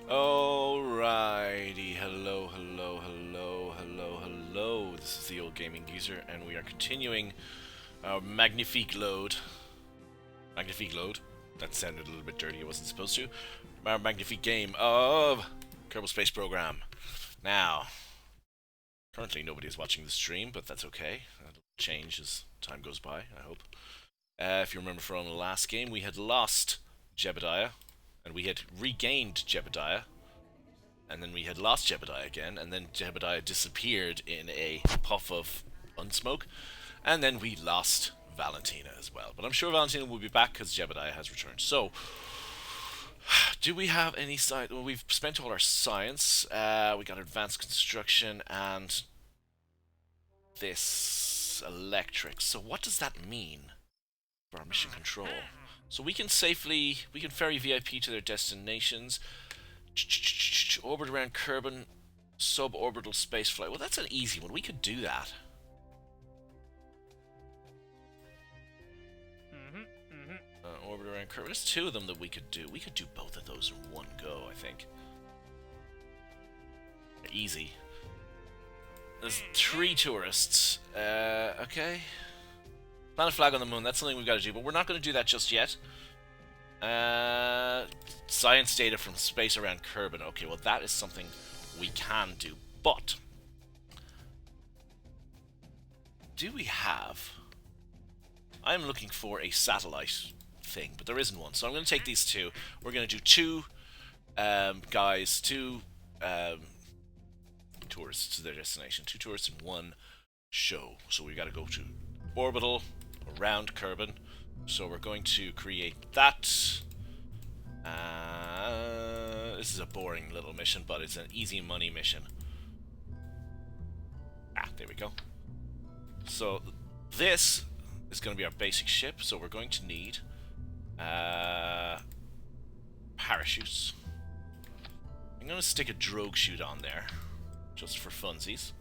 Alrighty, hello, hello, hello, hello, hello. This is the Old Gaming Geezer, and we are continuing our magnifique load. Magnifique load? That sounded a little bit dirty, it wasn't supposed to. Our magnifique game of Kerbal Space Program. Now, currently nobody is watching the stream, but that's okay. That'll change as time goes by, I hope. If you remember from the last game, we had lost Jebediah, and we had regained Jebediah, and then we had lost Jebediah again, and then Jebediah disappeared in a puff of unsmoke, and then we lost Valentina as well. But I'm sure Valentina will be back because Jebediah has returned. So, do we have any science? Well, we've spent all our science. We got advanced construction and this electric. So what does that mean for our mission control? So we can ferry VIP to their destinations. Orbit around Kerbal, suborbital spaceflight. Well, that's an easy one. We could do that. Orbit around Kerbal. There's two of them that we could do. We could do both of those in one go, I think. Easy. There's 3 tourists. Okay. Plant a flag on the moon. That's something we've got to do, but we're not going to do that just yet. Science data from space around Kerbal. Okay, well that is something we can do, but do we have... I'm looking for a satellite thing, but there isn't one, so I'm going to take these two. We're going to do two tourists to their destination. 2 tourists in one show. So we got to go to orbital around Kerbal. So we're going to create that. This is a boring little mission, but it's an easy money mission. There we go. So this is going to be our basic ship. So we're going to need parachutes. I'm going to stick a drogue chute on there, just for funsies.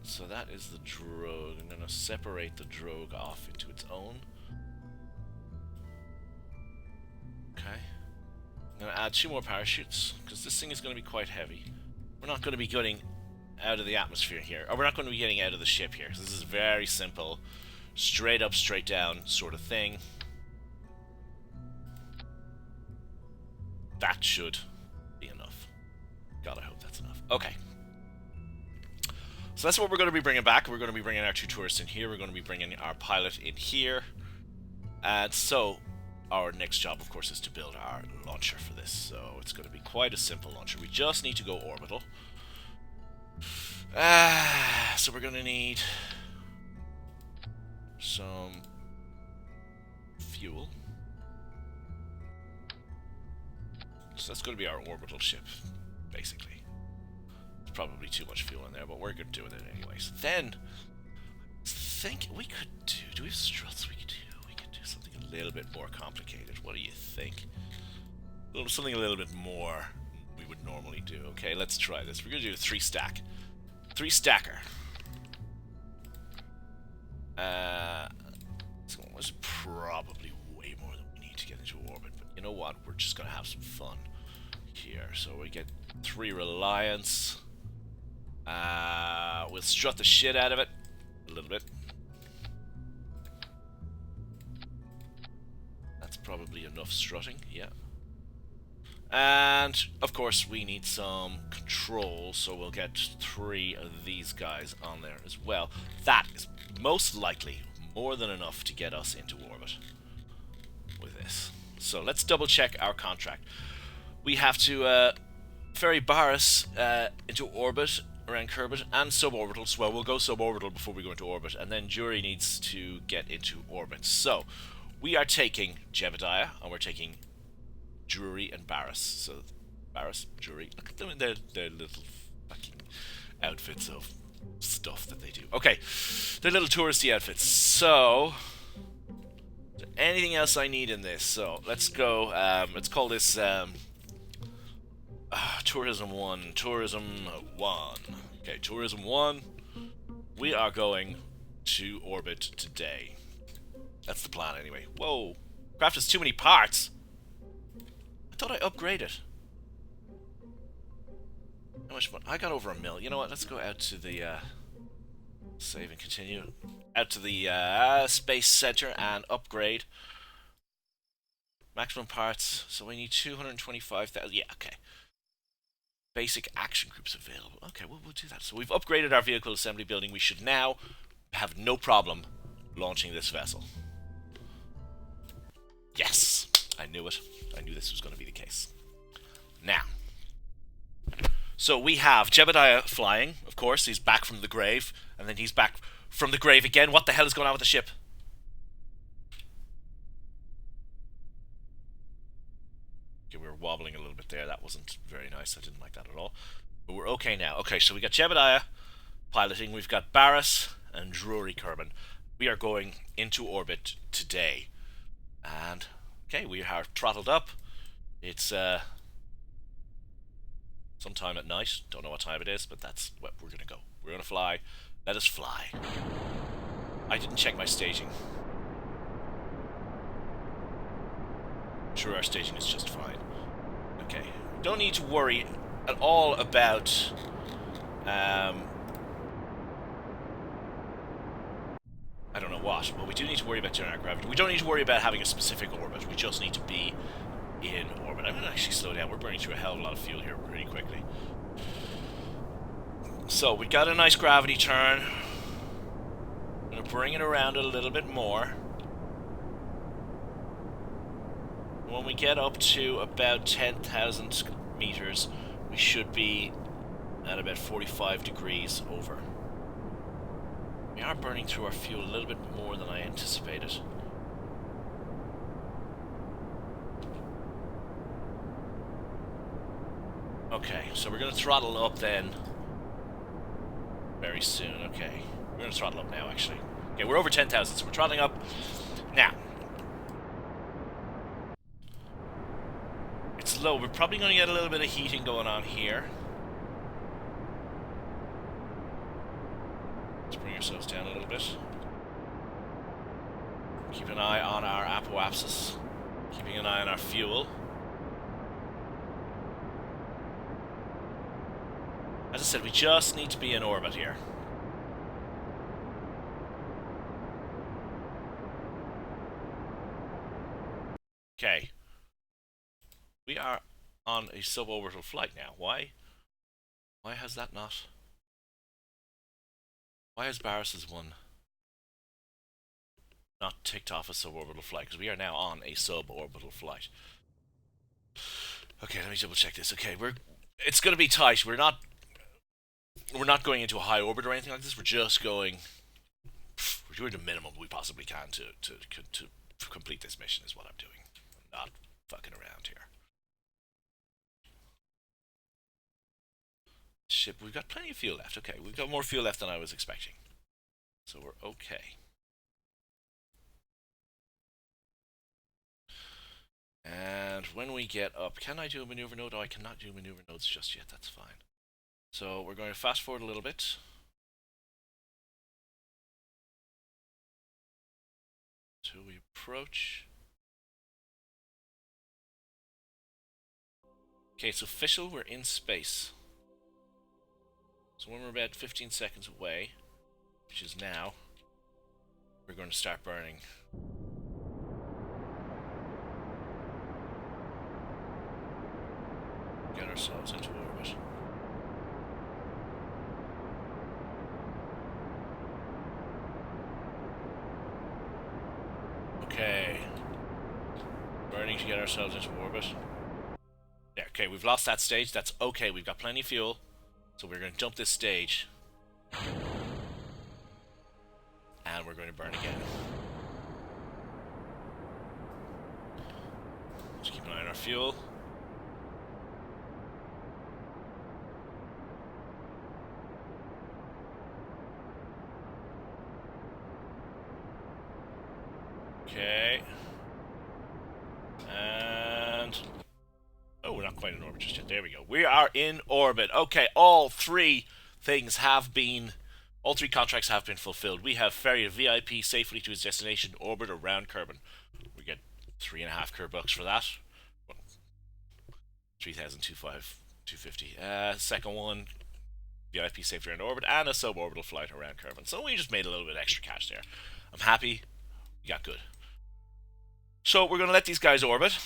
So that is the drogue. I'm going to separate the drogue off into its own. Okay. I'm going to add 2 more parachutes, because this thing is going to be quite heavy. We're not going to be getting out of the atmosphere here. Or we're not going to be getting out of the ship here. This is very simple, straight up, straight down sort of thing. That should be enough. God, I hope that's enough. Okay. So that's what we're going to be bringing back. We're going to be bringing our 2 tourists in here. We're going to be bringing our pilot in here. And so our next job, of course, is to build our launcher for this. So it's going to be quite a simple launcher. We just need to go orbital. So we're going to need some fuel. So that's going to be our orbital ship, basically. Probably too much fuel in there, but we're good doing it anyways. Then, I think we could do we have struts we could do? We could do something a little bit more complicated. What do you think? Something a little bit more we would normally do. Okay, let's try this. We're going to do a 3-stack. 3-stacker. So it's probably way more than we need to get into orbit, but you know what? We're just going to have some fun here. So we get 3 reliance. We'll strut the shit out of it a little bit. That's probably enough strutting, yeah. And of course we need some control, so we'll get 3 of these guys on there as well. That is most likely more than enough to get us into orbit with this. So let's double check our contract. We have to ferry Barris into orbit around Kerbal and suborbital. So we'll go suborbital before we go into orbit, and then Jury needs to get into orbit. So we are taking Jebediah, and we're taking Jury and Barris. So Barris, Jury, look at them in their little fucking outfits of stuff that they do. Okay, their little touristy outfits. So is there anything else I need in this? So let's go. Let's call this Tourism 1. Tourism 1. Okay, Tourism 1. We are going to orbit today. That's the plan anyway. Whoa. Craft has too many parts. I thought I upgraded. How much money? I got over 1 mil. You know what? Let's go out to the save and continue. Out to the space center and upgrade. Maximum parts. So we need 225,000. Yeah, okay. Basic action groups available. Okay, we'll do that. So we've upgraded our vehicle assembly building. We should now have no problem launching this vessel. Yes! I knew it. I knew this was going to be the case. Now. So we have Jebediah flying, of course. He's back from the grave. And then he's back from the grave again. What the hell is going on with the ship? Okay, we were wobbling a little bit there. That wasn't very nice. I didn't like that at all. But we're okay now. Okay, so we got Jebediah piloting. We've got Barris and Drury Kerbin. We are going into orbit today. And, okay, we are throttled up. It's, sometime at night. Don't know what time it is, but that's what we're gonna go. We're gonna fly. Let us fly. I didn't check my staging. I'm sure our staging is just fine. Okay. Don't need to worry at all about I don't know what, but we do need to worry about generic gravity. We don't need to worry about having a specific orbit. We just need to be in orbit. I'm going to actually slow down. We're burning through a hell of a lot of fuel here pretty quickly. So, we got a nice gravity turn. I'm going to bring it around a little bit more. When we get up to about 10,000 meters, we should be at about 45 degrees over. We are burning through our fuel a little bit more than I anticipated. Okay, so we're going to throttle up then very soon. Okay, we're going to throttle up now, actually. Okay, we're over 10,000, so we're throttling up. Now, it's low. We're probably going to get a little bit of heating going on here. Let's bring ourselves down a little bit. Keep an eye on our apoapsis. Keeping an eye on our fuel. As I said, we just need to be in orbit here. Okay. We are on a suborbital flight now. Why? Why has that not... Why has Barris's one not ticked off a suborbital flight? Because we are now on a suborbital flight. Okay, let me double check this. Okay, it's going to be tight. We're not going into a high orbit or anything like this. We're just going... We're doing the minimum we possibly can to complete this mission is what I'm doing. I'm not fucking around here. Ship, we've got plenty of fuel left. Okay, we've got more fuel left than I was expecting. So we're okay. And when we get up, can I do a maneuver node? Oh, I cannot do maneuver nodes just yet. That's fine. So we're going to fast forward a little bit. Till we approach. Okay, it's official. We're in space. So when we're about 15 seconds away, which is now, we're going to start burning. Get ourselves into orbit. Okay. Burning to get ourselves into orbit. Yeah, okay, we've lost that stage. That's okay. We've got plenty of fuel. So we're going to jump this stage. And we're going to burn again. Just keep an eye on our fuel. Okay. And... Oh, we're not quite in orbit just yet. There we go. We are in orbit. Okay, all three things have been... All three contracts have been fulfilled. We have ferried a VIP safely to his destination, orbit around Kerbin. We get 3.5 Kerbucks for that. Well, 3,250. Second one, VIP safety around orbit, and a suborbital flight around Kerbal. So we just made a little bit extra cash there. I'm happy. We got good. So we're going to let these guys orbit.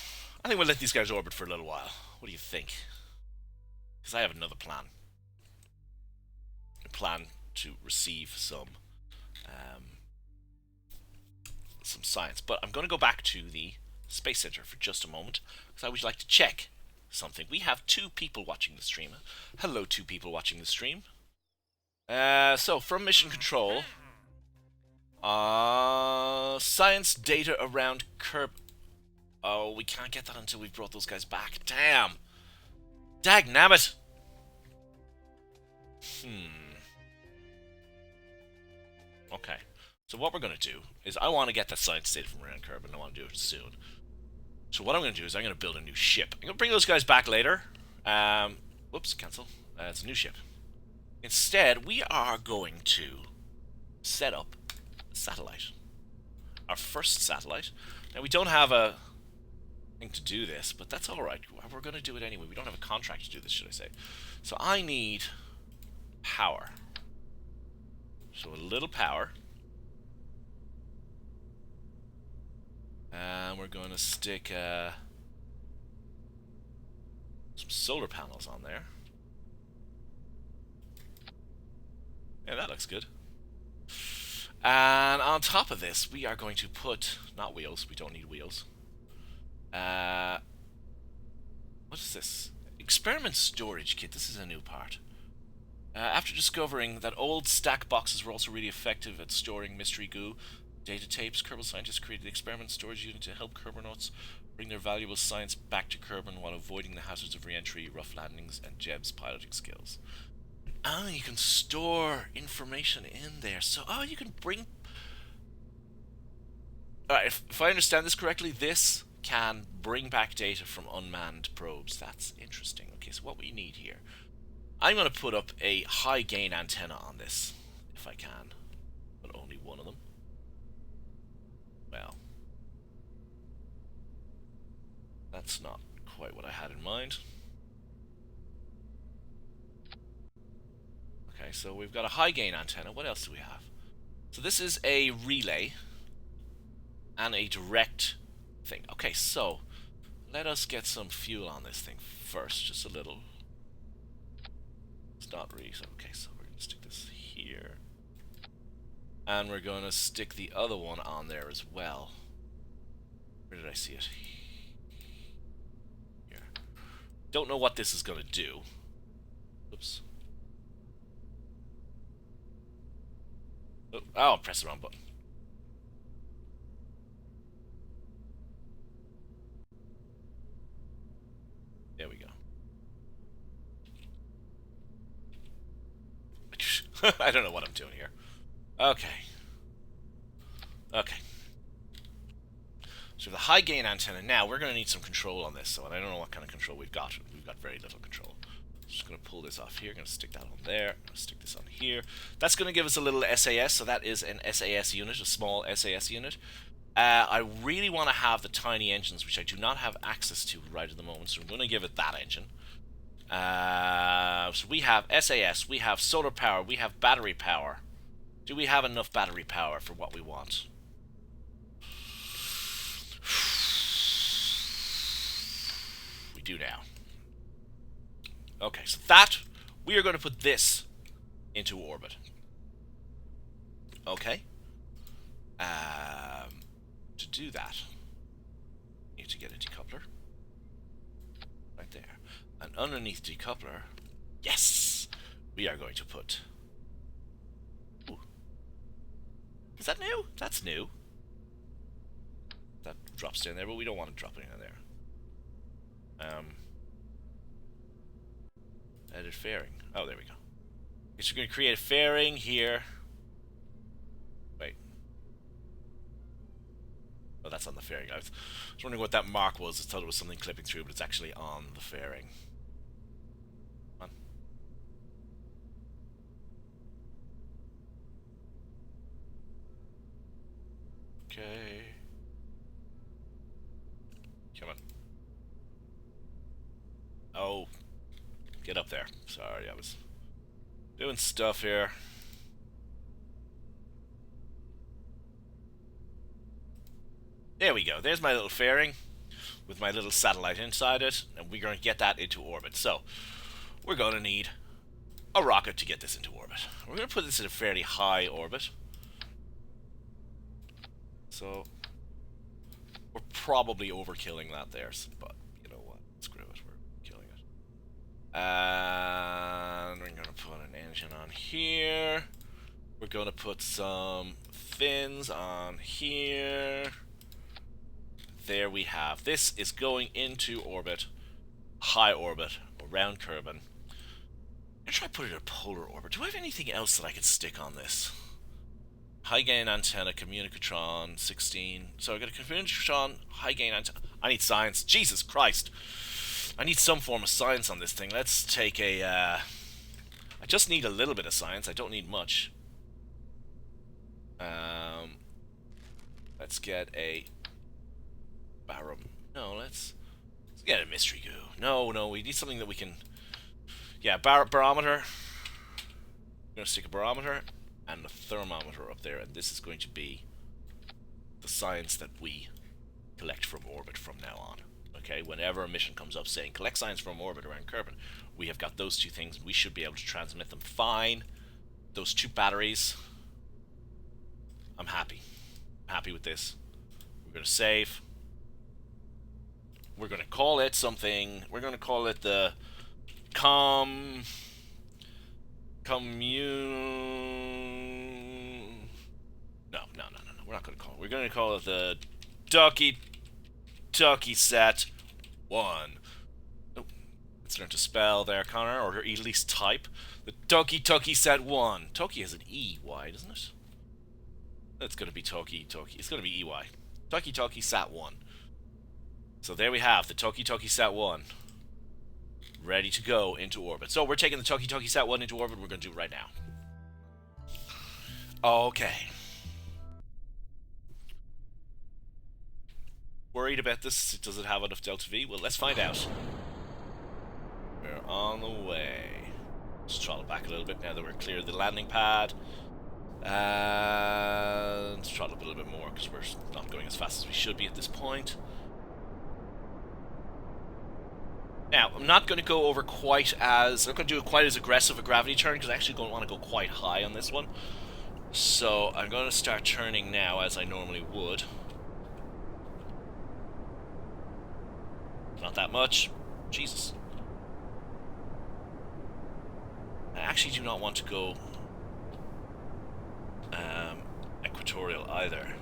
I think we'll let these guys orbit for a little while. What do you think? Because I have another plan. A plan to receive some science. But I'm going to go back to the Space Center for just a moment, because I would like to check something. We have 2 people watching the stream. Hello, 2 people watching the stream. So, from Mission Control, science data around Oh, we can't get that until we've brought those guys back. Damn! Dagnabbit! Okay. So what we're going to do is I want to get that science data from around Kerbal, and I want to do it soon. So what I'm going to do is I'm going to build a new ship. I'm going to bring those guys back later. Whoops, cancel. It's a new ship. Instead, we are going to set up a satellite. Our first satellite. Now, we don't have a thing to do this, but that's alright. We're going to do it anyway. We don't have a contract to do this, should I say. So I need power. So a little power. And we're going to stick some solar panels on there. Yeah, that looks good. And on top of this, we are going to put... not wheels, we don't need wheels. What is this? Experiment storage kit. This is a new part. After discovering that old stack boxes were also really effective at storing mystery goo, data tapes, Kerbal scientists created the experiment storage unit to help Kerbernauts bring their valuable science back to Kerbal while avoiding the hazards of re-entry, rough landings, and Jeb's piloting skills. Oh, you can store information in there. So, you can bring... Alright, if I understand this correctly, this can bring back data from unmanned probes. That's interesting. Okay, so what we need here... I'm going to put up a high gain antenna on this, if I can. But only one of them. Well, that's not quite what I had in mind. Okay, so we've got a high gain antenna. What else do we have? So this is a relay and a direct thing. Okay, so let us get some fuel on this thing first, just a little. It's not really. Okay, so we're going to stick this here. And we're going to stick the other one on there as well. Where did I see it? Here. Don't know what this is going to do. Oops. Oh, press the wrong button. There we go. I don't know what I'm doing here. Okay. Okay. So the high gain antenna. Now we're going to need some control on this. So I don't know what kind of control we've got. We've got very little control. Just going to pull this off here. Going to stick that on there. Stick this on here. That's going to give us a little SAS. So that is an SAS unit, a small SAS unit. I really want to have the tiny engines, which I do not have access to right at the moment. So I'm going to give it that engine. So we have SAS, we have solar power, we have battery power. Do we have enough battery power for what we want? We do now. Okay, so that, we are going to put this into orbit. Okay. To do that, you need to get a decoupler. Right there. And underneath decoupler, yes, we are going to put... Ooh. Is that new? That's new. That drops down there, but we don't want it dropping in there. Edit fairing. Oh, there we go. Okay, so we're going to create a fairing here. Wait. Oh, that's on the fairing. I was wondering what that mark was. I thought it was something clipping through, but it's actually on the fairing. Come on. Okay. Come on. Oh, get up there. Sorry, I was doing stuff here. There we go. There's my little fairing with my little satellite inside it, and we're going to get that into orbit. So, we're going to need a rocket to get this into orbit. We're going to put this in a fairly high orbit. So, we're probably overkilling that there, but you know what? Screw it, we're killing it. And we're going to put an engine on here. We're going to put some fins on here. There we have. This is going into orbit, high orbit, around Kerbin. I'm going to try to put it in a polar orbit. Do I have anything else that I could stick on this? High gain antenna, communicatron, 16. So I got a communicatron, high gain antenna. I need science. Jesus Christ. I need some form of science on this thing. Let's take a, I just need a little bit of science. I don't need much. Let's get a No, let's get a mystery goo. No, we need something that we can... Yeah, barometer. I'm going to stick a barometer and a thermometer up there, and this is going to be the science that we collect from orbit from now on. Okay, whenever a mission comes up saying collect science from orbit around Kerbin, we have got those two things, and we should be able to transmit them fine. Those two batteries. I'm happy. I'm happy with this. We're going to save. We're going to call it something. We're going to call it the commune. No. We're not going to call it. We're going to call it the Ducky Sat 1. Oh, let's learn to spell there, Connor, or at least type. The Ducky Sat 1. Toki has an E-Y, doesn't it? That's going to be Toki. It's going to be EY. Ducky Sat 1. So there we have the Toki Sat 1 ready to go into orbit. So we're taking the Toki Sat 1 into orbit. We're going to do it right now. Okay. Worried about this? Does it have enough Delta V? Well, let's find out. We're on the way. Let's throttle back a little bit now that we're clear of the landing pad. And let's throttle up a little bit more because we're not going as fast as we should be at this point. Now, I'm not going to go over quite as... I'm not going to do quite as aggressive a gravity turn because I actually don't want to go quite high on this one. So I'm going to start turning now as I normally would. Not that much. Jesus. I actually do not want to go equatorial either.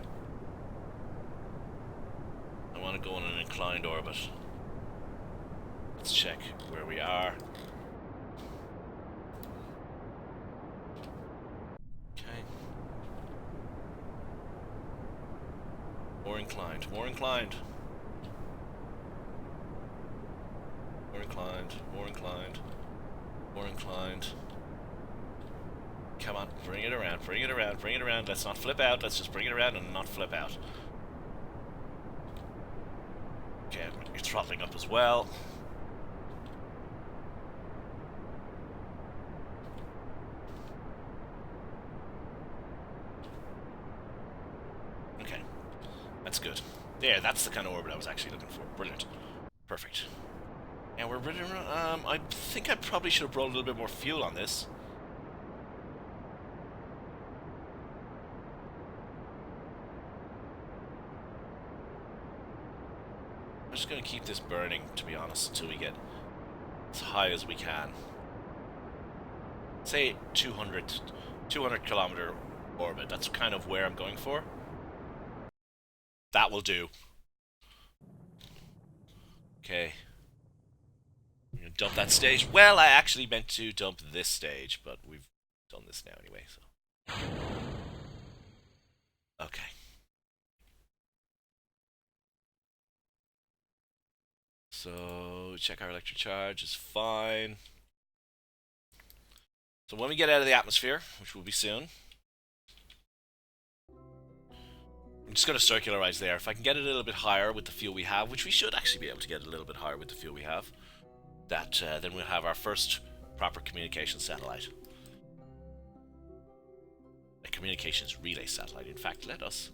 I want to go on an inclined orbit. Let's check where we are. Okay. More inclined. More inclined. More inclined. More inclined. More inclined. Come on, bring it around, bring it around, bring it around. Let's not flip out. Let's just bring it around and not flip out. Okay, you're throttling up as well. Okay, that's good. There, that's the kind of orbit I was actually looking for. Brilliant. Perfect. And we're ready to run. I think I probably should have brought a little bit more fuel on this. I'm just going to keep this burning, to be honest, until we get as high as we can. Say 200 kilometer orbit. That's kind of where I'm going for. That will do. Okay. I'm going to dump that stage. Well, I actually meant to dump this stage, but we've done this now anyway, so. Okay. So, check our electric charge is fine. So when we get out of the atmosphere, which will be soon, I'm just going to circularize there. If I can get it a little bit higher with the fuel we have, which we should actually be able to get a little bit higher with the fuel we have, that then we'll have our first proper communication satellite. A communications relay satellite. In fact, let us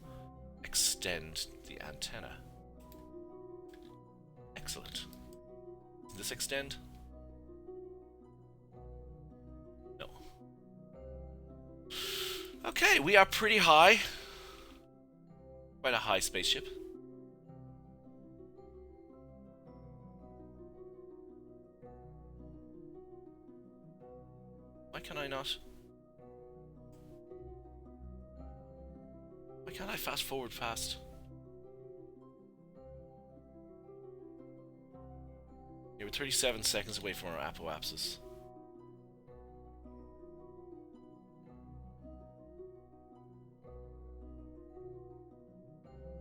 extend the antenna. Excellent. Does this extend? No. Okay, we are pretty high. Quite a high spaceship. Why can I not? Why can't I fast forward fast? Yeah, we're 37 seconds away from our apoapsis.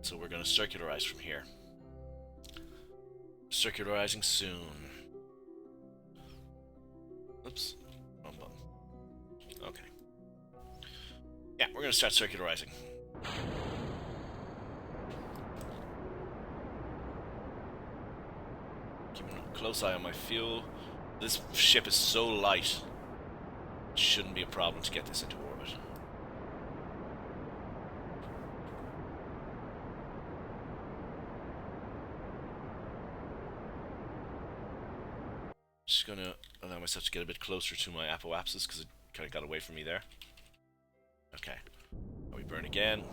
So we're going to circularize from here. Circularizing soon. Oops. Wrong button. Okay. Yeah, we're going to start circularizing. Keeping a close eye on my fuel. This ship is so light. It shouldn't be a problem to get this into orbit. Just gonna allow myself to get a bit closer to my apoapsis because it kind of got away from me there. Okay. We burn again.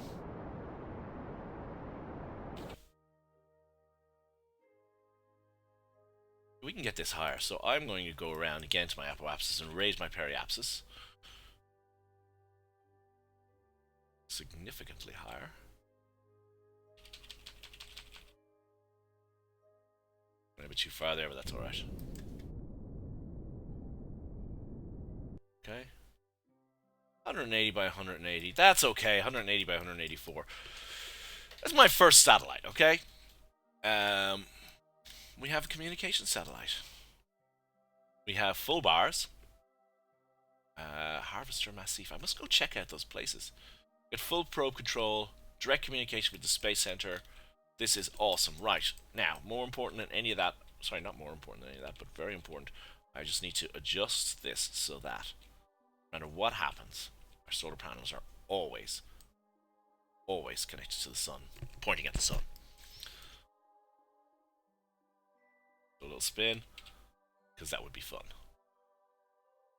We can get this higher, so I'm going to go around again to my apoapsis and raise my periapsis. Significantly higher. Went a bit too far there, but that's alright. Okay. 180 by 180. That's okay. 180 by 184. That's my first satellite, okay? We have a communication satellite. We have full bars. Harvester Massif. I must go check out those places. Get full probe control, direct communication with the Space Center. This is awesome. Right. Now, more important than any of that, sorry, not more important than any of that, but very important, I just need to adjust this so that no matter what happens, our solar panels are always connected to the sun, pointing at the sun. A little spin, because that would be fun.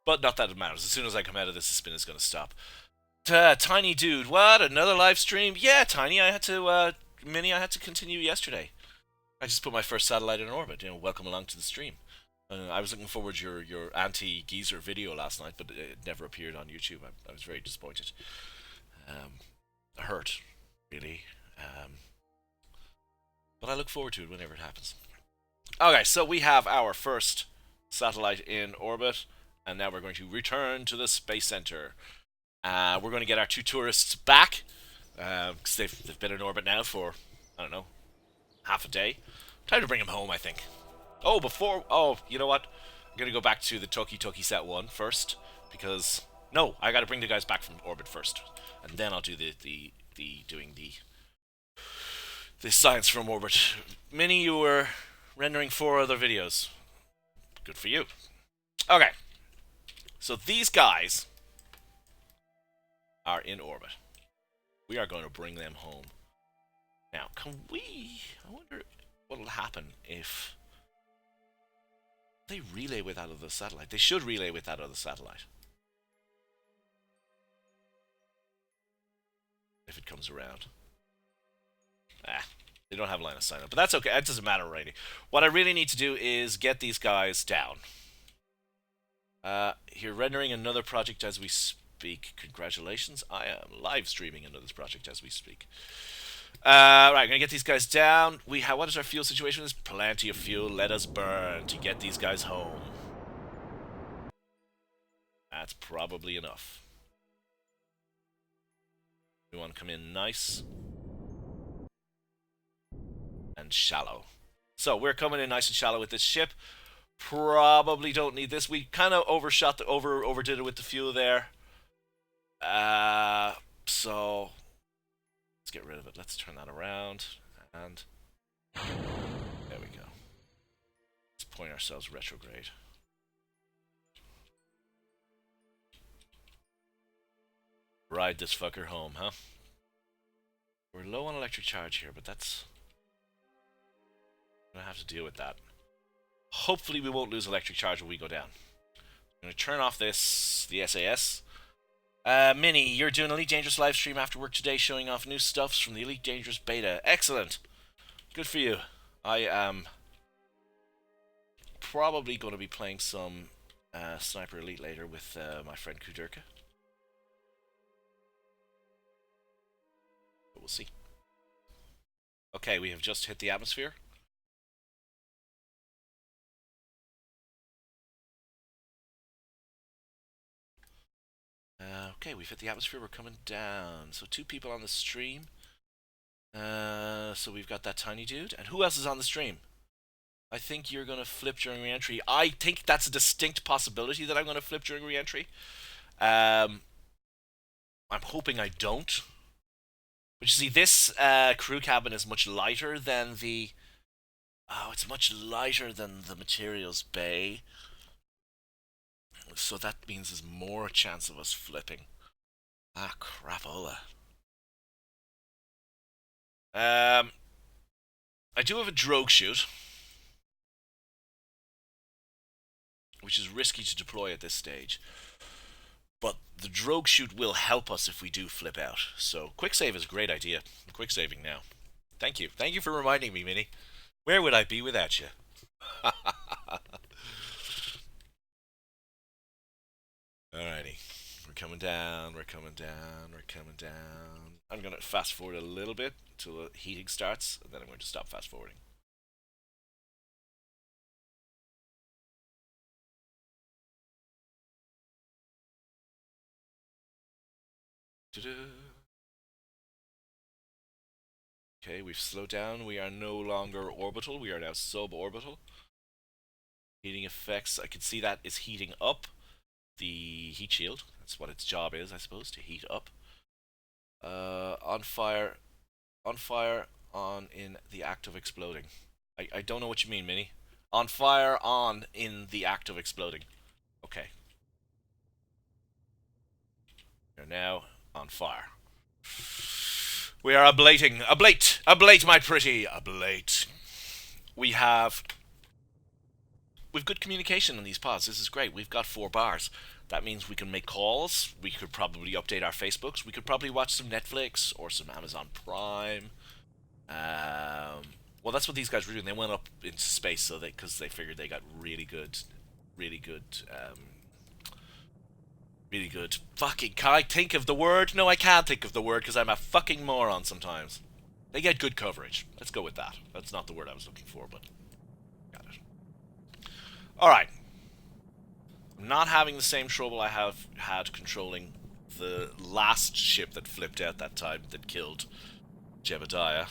But not that it matters. As soon as I come out of this, the spin is going to stop. Tiny dude, what? Another live stream? Yeah, Tiny, I had to, Minnie, I had to continue yesterday. I just put my first satellite in orbit. You know, welcome along to the stream. I was looking forward to your anti-geezer video last night, but it never appeared on YouTube. I was very disappointed. Hurt, really. But I look forward to it whenever it happens. Okay, so we have our first satellite in orbit, and now we're going to return to the Space Center. We're going to get our two tourists back, because they've been in orbit now for, I don't know, half a day. Time to bring them home, I think. Oh, you know what? I'm going to go back to the Toki Set 1 first, because, no, I got to bring the guys back from orbit first, and then I'll do the science from orbit. Minnie, you were rendering 4 other videos. Good for you. Okay. So these guys are in orbit. We are going to bring them home. Now, I wonder what will happen if they relay with that other satellite. They should relay with that other satellite. If it comes around. They don't have line of sight up, but that's okay. That doesn't matter already. What I really need to do is get these guys down. Here, rendering another project as we speak. Congratulations. I am live streaming another project as we speak. Right, gonna get these guys down. What is our fuel situation? There's plenty of fuel. Let us burn to get these guys home. That's probably enough. We want to come in nice and shallow. So we're coming in nice and shallow with this ship. Probably don't need this. We kind of overdid it with the fuel there. So let's get rid of it. Let's turn that around, and there we go. Let's point ourselves retrograde. Ride this fucker home, huh? We're low on electric charge here, but that's... I'm gonna have to deal with that. Hopefully we won't lose electric charge when we go down. I'm gonna turn off the SAS. Minnie, you're doing Elite Dangerous live stream after work today, showing off new stuffs from the Elite Dangerous beta. Excellent. Good for you. I am probably going to be playing some Sniper Elite later with my friend Kudurka. But we'll see. Okay, we have just hit the atmosphere. Okay, we've hit the atmosphere. We're coming down. So 2 people on the stream. So we've got that tiny dude. And who else is on the stream? I think you're going to flip during re-entry. I think that's a distinct possibility that I'm going to flip during re-entry. I'm hoping I don't. But you see, this crew cabin is much lighter than the... Oh, it's much lighter than the materials bay. So that means there's more chance of us flipping. Ah, crapola. I do have a drogue chute, which is risky to deploy at this stage. But the drogue chute will help us if we do flip out. So quick save is a great idea. I'm quick saving now. Thank you. Thank you for reminding me, Minnie. Where would I be without you? Alrighty. We're coming down, we're coming down, we're coming down. I'm going to fast forward a little bit until the heating starts, and then I'm going to stop fast forwarding. Okay, we've slowed down. We are no longer orbital. We are now suborbital. Heating effects. I can see that is heating up the heat shield. That's what its job is, I suppose, to heat up. On fire. On fire. On in the act of exploding. I don't know what you mean, Minnie. On fire. On in the act of exploding. Okay. We're now on fire. We are ablating. Ablate! Ablate, my pretty! Ablate. We've good communication in these pods. This is great. We've got 4 bars. That means we can make calls. We could probably update our Facebooks. We could probably watch some Netflix or some Amazon Prime. Well, that's what these guys were doing. They went up into space so because they figured they got really good. Fucking, can I think of the word? No, I can't think of the word because I'm a fucking moron sometimes. They get good coverage. Let's go with that. That's not the word I was looking for, but got it. Alright. I'm not having the same trouble I have had controlling the last ship that flipped out that time that killed Jebediah.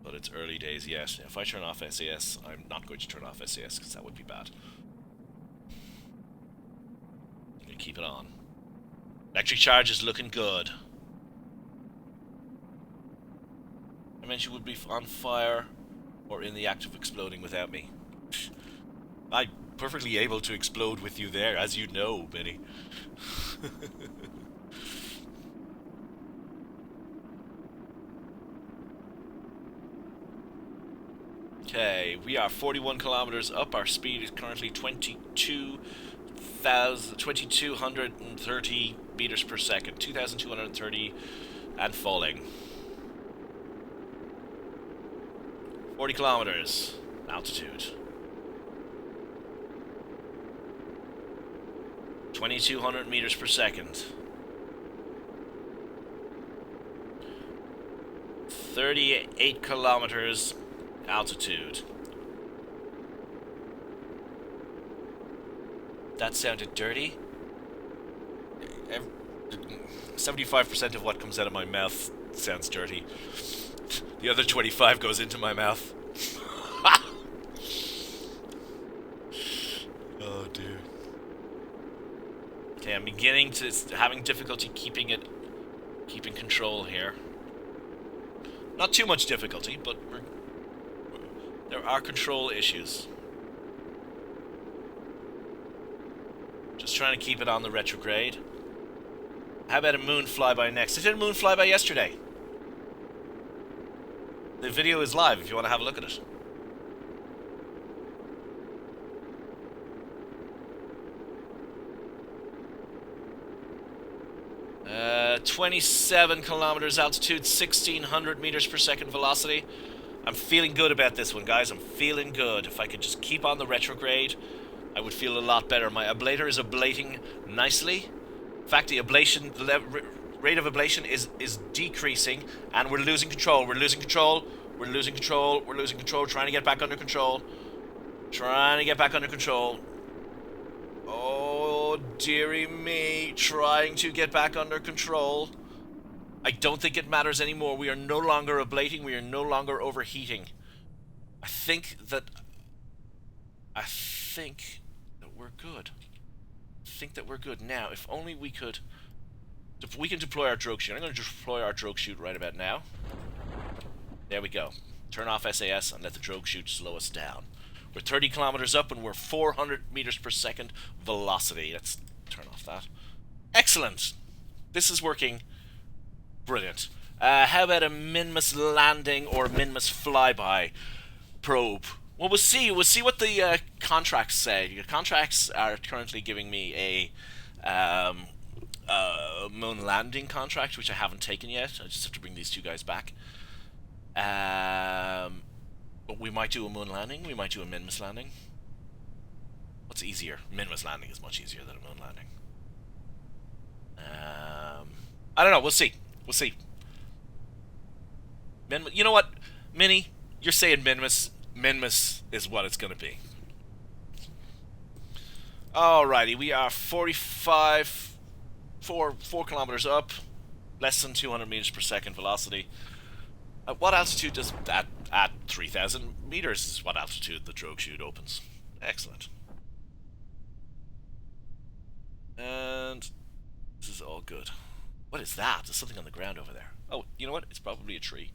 But it's early days yet. If I turn off SAS, I'm not going to turn off SAS because that would be bad. I'm going to keep it on. Electric charge is looking good. I meant you would be on fire or in the act of exploding without me. I'm perfectly able to explode with you there, as you know, Benny. Okay, we are 41 kilometers up. Our speed is currently 2230 meters per second. 2230 and falling. 40 kilometers altitude. 2200 meters per second. 38 kilometers altitude. That sounded dirty. 75% of what comes out of my mouth sounds dirty. The other 25 goes into my mouth. Oh dear. Okay, I'm beginning to having difficulty keeping control here. Not too much difficulty, but There are control issues. Just trying to keep it on the retrograde. How about a moon flyby next? I did a moon flyby yesterday. The video is live if you want to have a look at it. 27 kilometers altitude, 1600 meters per second velocity. I'm feeling good about this one, guys. I'm feeling good. If I could just keep on the retrograde, I would feel a lot better. My ablator is ablating nicely. In fact, the ablation, the rate of ablation is decreasing, and we're losing control. We're losing control. We're losing control. We're losing control. Trying to get back under control. Trying to get back under control. Oh, dearie me. Trying to get back under control. I don't think it matters anymore. We are no longer ablating. We are no longer overheating. I think that we're good. I think that we're good. Now, if only we could... We can deploy our drogue chute. I'm going to deploy our drogue chute right about now. There we go. Turn off SAS and let the drogue chute slow us down. We're 30 kilometers up and we're 400 meters per second velocity. Let's turn off that. Excellent. This is working. Brilliant. How about a Minmus landing or Minmus flyby probe? Well, we'll see. We'll see what the contracts say. The contracts are currently giving me a moon landing contract, which I haven't taken yet. I just have to bring these two guys back. But we might do a moon landing. We might do a Minmus landing. What's easier? Minmus landing is much easier than a moon landing. I don't know. We'll see. We'll see. You know what, Minnie? You're saying Minmus. Minmus is what it's going to be. Alrighty, we are 4 kilometers up, less than 200 meters per second velocity. At what altitude does that? At 3,000 meters is what altitude the drogue chute opens. Excellent. And this is all good. What is that? There's something on the ground over there. Oh, you know what? It's probably a tree.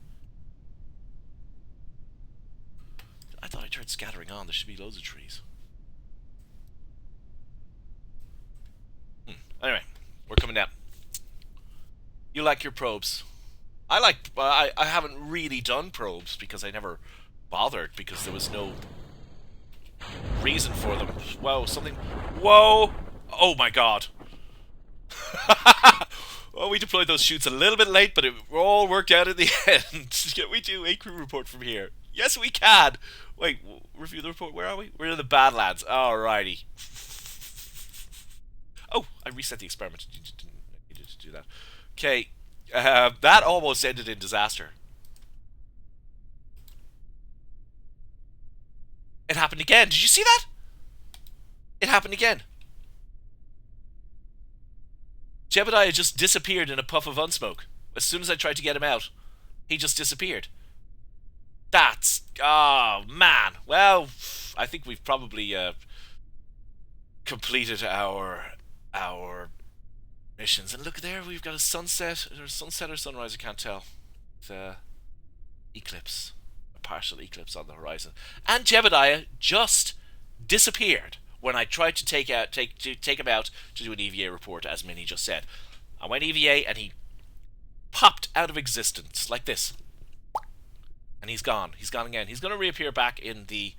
I thought I turned scattering on. There should be loads of trees. Anyway, we're coming down. You like your probes. I haven't really done probes because I never bothered because there was no reason for them. Whoa, something. Whoa! Oh my god. Well, we deployed those chutes a little bit late, but it all worked out in the end. Can we do a crew report from here? Yes, we can. Wait, review the report. Where are we? We're in the Badlands. Alrighty. Oh, I reset the experiment. I needed to do that. Okay. That almost ended in disaster. It happened again. Did you see that? It happened again. Jebediah just disappeared in a puff of unsmoke. As soon as I tried to get him out, he just disappeared. That's... Oh, man. Well, I think we've probably completed our missions. And look there, we've got a sunset. Or sunset or sunrise, I can't tell. The eclipse. A partial eclipse on the horizon. And Jebediah just disappeared when I tried to take him out to do an EVA report, as Minnie just said. I went EVA and he popped out of existence like this. And he's gone. He's gone again. He's going to reappear back in the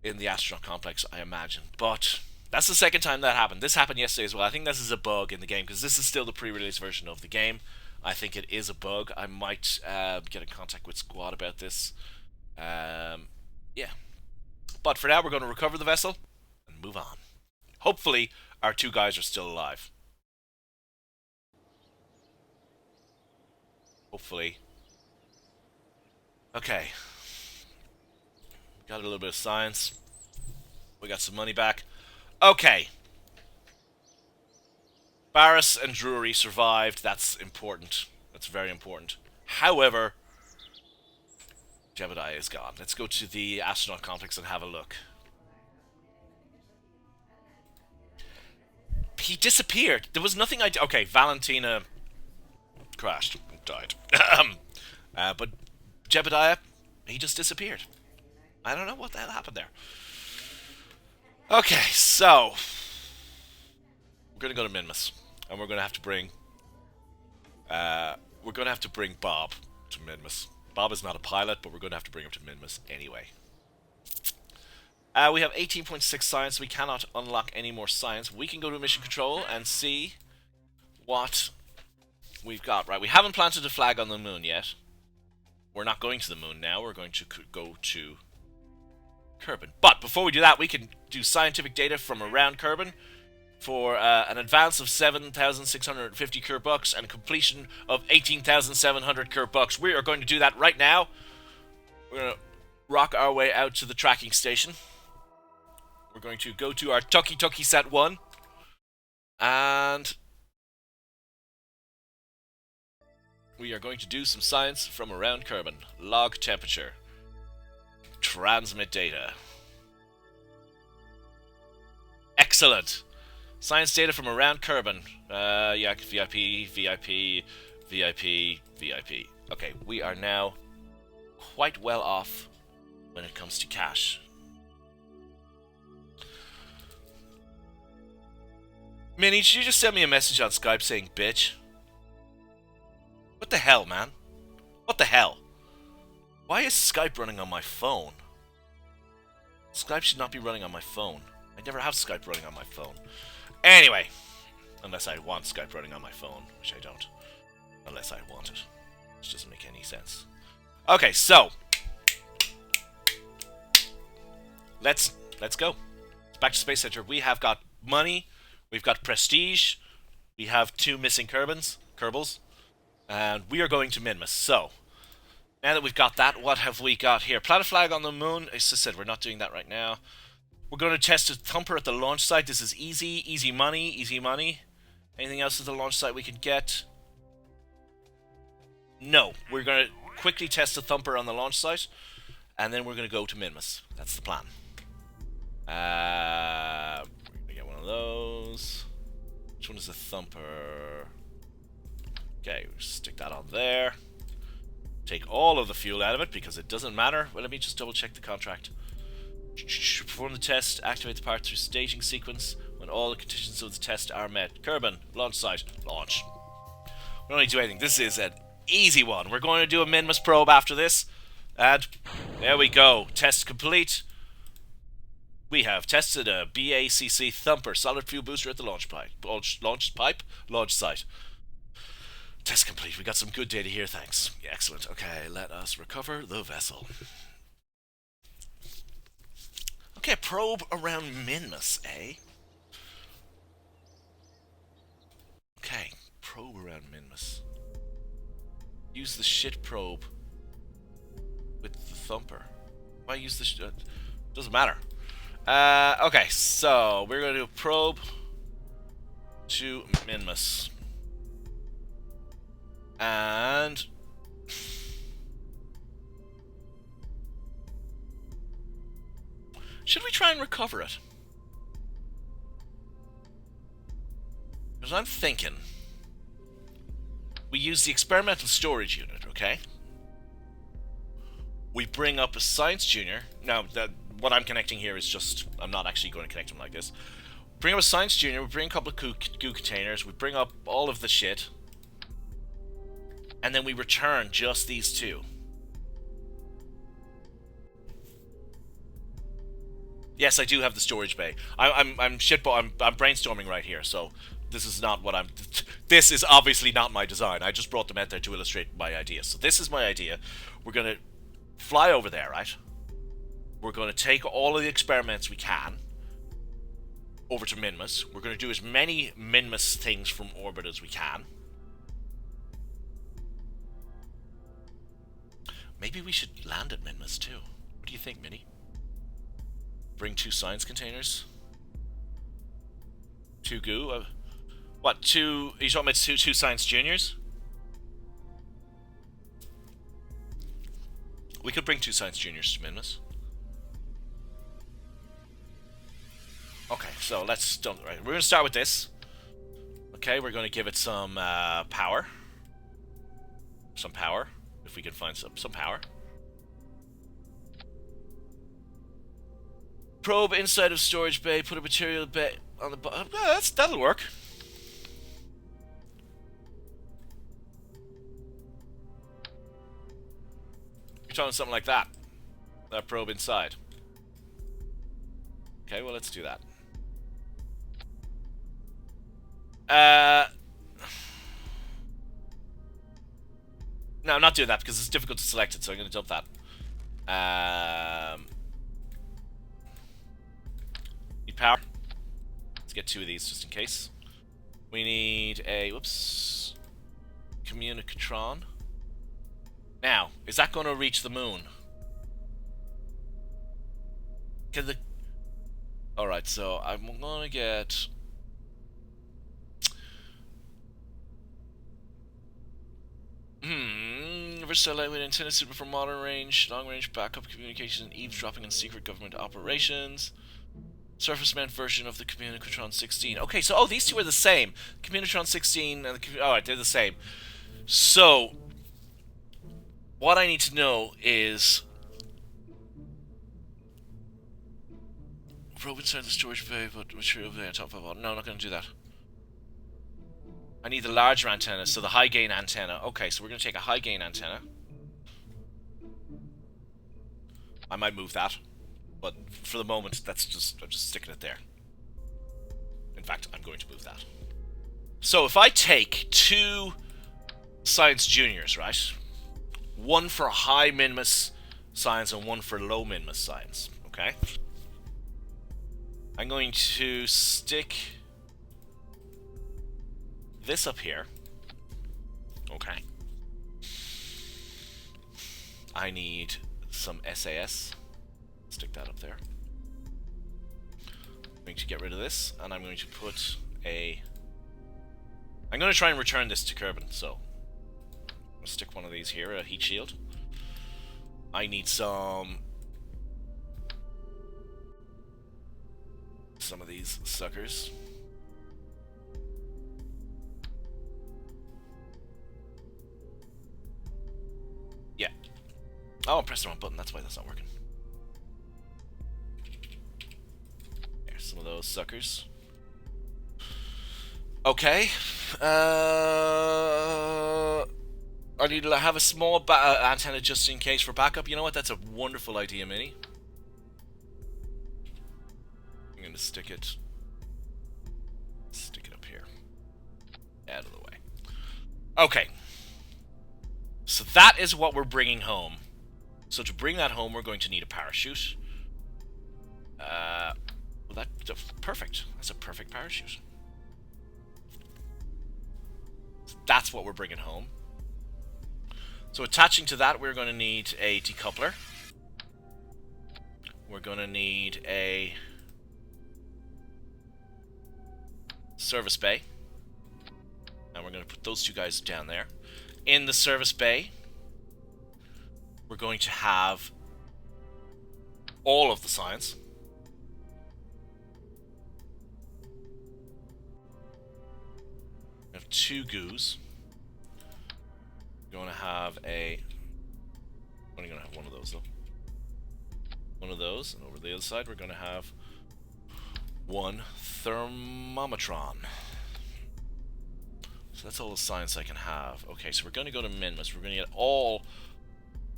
astronaut complex, I imagine. But that's the second time that happened. This happened yesterday as well. I think this is a bug in the game because this is still the pre-release version of the game. I think it is a bug. I might get in contact with Squad about this. Yeah. But for now, we're going to recover the vessel and move on. Hopefully, our two guys are still alive. Hopefully. Okay. Got a little bit of science. We got some money back. Okay. Barris and Drury survived. That's important. That's very important. However, Jebediah is gone. Let's go to the astronaut complex and have a look. He disappeared. There was nothing okay, Valentina crashed. Died. But Jebediah, he just disappeared. I don't know what the hell happened there. Okay, so we're gonna go to Minmus, and we're gonna have to bring Bob to Minmus. Bob is not a pilot, but we're gonna have to bring him to Minmus anyway. We have 18.6 science. We cannot unlock any more science. We can go to mission control and see what we've got. Right, we haven't planted a flag on the moon yet. We're not going to the moon now. We're going to go to Kerbin. But before we do that, we can do scientific data from around Kerbin for an advance of 7,650 Kerbucks and completion of 18,700 Kerbucks. We are going to do that right now. We're going to rock our way out to the tracking station. We're going to go to our Tucky Set 1. And we are going to do some science from around Kerbin. Log temperature. Transmit data. Excellent. Science data from around Kerbin. Yeah, VIP. Okay, we are now quite well off when it comes to cash. Minnie, did you just send me a message on Skype saying bitch? What the hell, man? What the hell? Why is Skype running on my phone? Skype should not be running on my phone. I never have Skype running on my phone. Anyway, unless I want Skype running on my phone, which I don't. Unless I want it. Which doesn't make any sense. Okay, so let's go. Back to Space Center. We have got money. We've got prestige. We have 2 missing Kerbals. And we are going to Minmus. So, now that we've got that, what have we got here? Plant a flag on the moon. As I said, we're not doing that right now. We're going to test a thumper at the launch site. This is easy. Easy money. Anything else at the launch site we can get? No. We're going to quickly test a thumper on the launch site. And then we're going to go to Minmus. That's the plan. We're going to get one of those. Which one is the thumper? Okay, we'll stick that on there. Take all of the fuel out of it because it doesn't matter. Well, let me just double check the contract. Perform the test, activate the part through staging sequence when all the conditions of the test are met. Kerbin, launch site, launch. We don't need to do anything. This is an easy one. We're going to do a Minmus probe after this. And there we go. Test complete. We have tested a BACC thumper solid fuel booster at the launch site. Test complete. We got some good data here, thanks. Yeah, excellent. Okay, let us recover the vessel. Okay, probe around Minmus, eh? Okay, probe around Minmus. Use the shit probe with the thumper. Why use the doesn't matter. Okay, so we're gonna do a probe to Minmus. And should we try and recover it? Because I'm thinking we use the experimental storage unit, okay? We bring up a science junior. Now, what I'm connecting here is just, I'm not actually going to connect them like this. Bring up a science junior, we bring a couple of goo containers, we bring up all of the shit, and then we return just these 2. Yes, I do have the storage bay. I'm brainstorming right here, so this is not what this is obviously not my design. I just brought them out there to illustrate my idea. So this is my idea. We're gonna fly over there, right? We're gonna take all of the experiments we can over to Minmus. We're gonna do as many Minmus things from orbit as we can. Maybe we should land at Minmus too. What do you think, Minnie? Bring 2 science containers. 2 goo. What? 2? Are you talking about two science juniors? We could bring 2 science juniors to Minmus. Okay, so let's don't. Right, we're gonna start with this. Okay, we're gonna give it some power. Some power, if we can find some power. Probe inside of storage bay. Put a material bay on the bottom. That'll work. You're talking something like that. That probe inside. Okay, well, let's do that. No, I'm not doing that because it's difficult to select it, so I'm going to dump that. Need power. Let's get 2 of these just in case. We need a, whoops, communicatron. Now, is that going to reach the moon? Can the... Alright, so I'm going to get... Versatile lightweight antenna suitable for modern range, long-range backup communication, eavesdropping, and secret government operations. Surface-mount version of the Communicatron 16. Okay, so these two are the same. Communicatron 16 and the... Alright, they're the same. So, what I need to know is... Probe inside the storage bay, but material bay on top of all. No, I'm not going to do that. I need the larger antenna, so the high gain antenna. Okay, so we're going to take a high gain antenna. I might move that, but for the moment, I'm just sticking it there. In fact, I'm going to move that. So if I take 2 science juniors, right? One for high minimus science and one for low minimus science, okay? I'm going to stick this up here. Okay. I need some SAS. Stick that up there. I'm going to get rid of this, and I'm going to put a... I'm going to try and return this to Kerbal, so... I'll stick one of these here, a heat shield. I need some of these suckers. Yeah. Oh, I pressed the wrong button, that's why that's not working. There's some of those suckers. Okay. I need to have a small antenna just in case for backup. You know what? That's a wonderful idea, Mini. I'm going to stick it up here. Out of the way. Okay. So that is what we're bringing home. So to bring that home, we're going to need a parachute. Well, that's perfect. That's a perfect parachute. So that's what we're bringing home. So attaching to that, we're going to need a decoupler. We're going to need a service bay. And we're going to put those 2 guys down there. In the service bay, we're going to have all of the science. We have 2 goos. We're going to have a... I'm only going to have one of those, though. One of those, and over the other side, we're going to have 1 thermometron. So that's all the science I can have. Okay, so we're going to go to Minmus. We're going to get all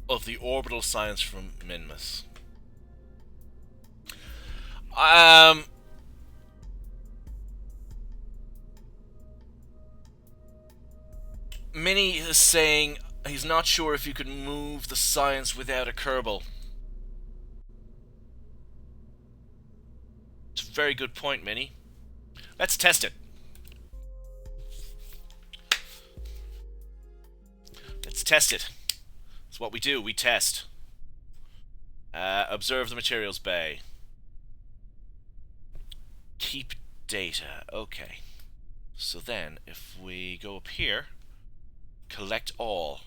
of the orbital science from Minmus. Minnie is saying he's not sure if you could move the science without a Kerbal. It's a very good point, Minnie. Let's test it. Let's test it. It's what we do. We test. Observe the materials bay. Keep data. Okay. So then, if we go up here, collect all.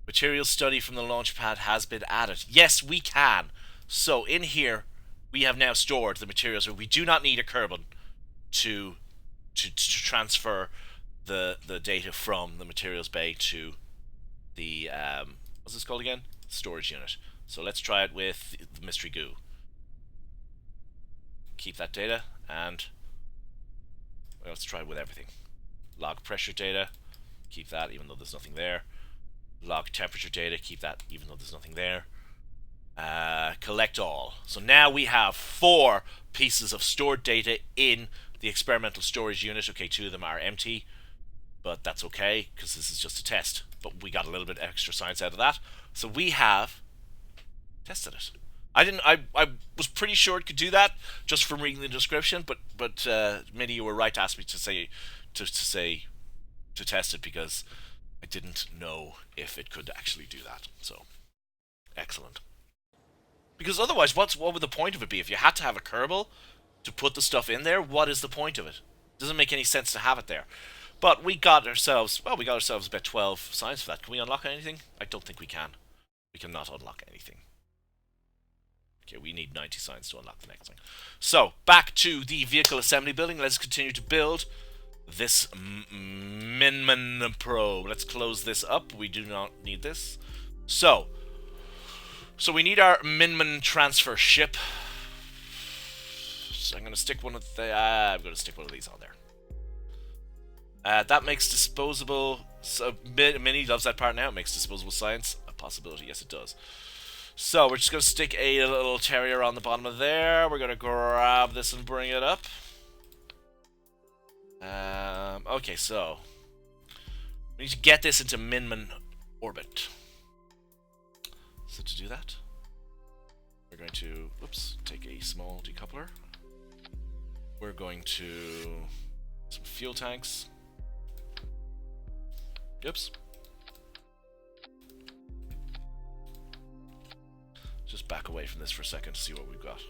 Material study from the launch pad has been added. Yes, we can. So in here, we have now stored the materials. We do not need a Kerbal to transfer the data from the materials bay to the what's this called again? Storage unit. So let's try it with the mystery goo. Keep that data, and well, let's try it with everything. Log pressure data, keep that even though there's nothing there. Log temperature data, keep that even though there's nothing there. Collect all. So now we have 4 pieces of stored data in the experimental storage unit. Okay, 2 of them are empty, but that's okay because this is just a test. But we got a little bit extra science out of that. So we have tested it. I was pretty sure it could do that just from reading the description, but Minnie, you were right to ask me to test it because I didn't know if it could actually do that. So excellent. Because otherwise, what would the point of it be? If you had to have a Kerbal to put the stuff in there, what is the point of it? It doesn't make any sense to have it there. But we got ourselves about 12 science for that. Can we unlock anything? I don't think we can. We cannot unlock anything. Okay, we need 90 science to unlock the next thing. So, back to the vehicle assembly building. Let's continue to build this Minman probe. Let's close this up. We do not need this. So we need our Minman transfer ship. So I'm going to stick one of these on there. That makes disposable. So Minnie loves that part now. It makes disposable science a possibility. Yes, it does. So we're just going to stick a little terrier on the bottom of there. We're going to grab this and bring it up. Okay, so we need to get this into Minman orbit. So to do that, we're going to, take a small decoupler. We're going to some fuel tanks. Oops. Just back away from this for a second to see what we've got.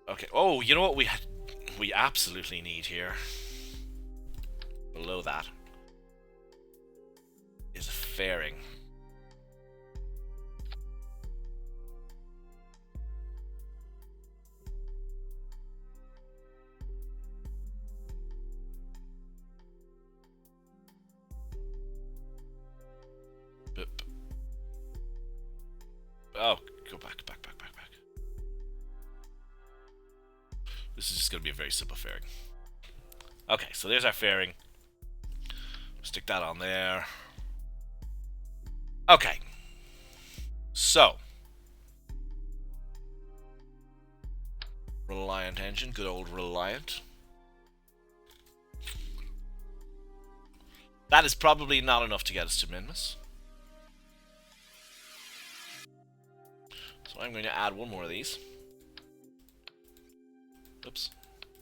Okay. Oh, you know what we absolutely need here? Below that is a fairing. Oh, go back. This is just going to be a very simple fairing. Okay, so there's our fairing. Stick that on there. Okay. So. Reliant engine, good old Reliant. That is probably not enough to get us to Minmus. So I'm going to add one more of these. Oops.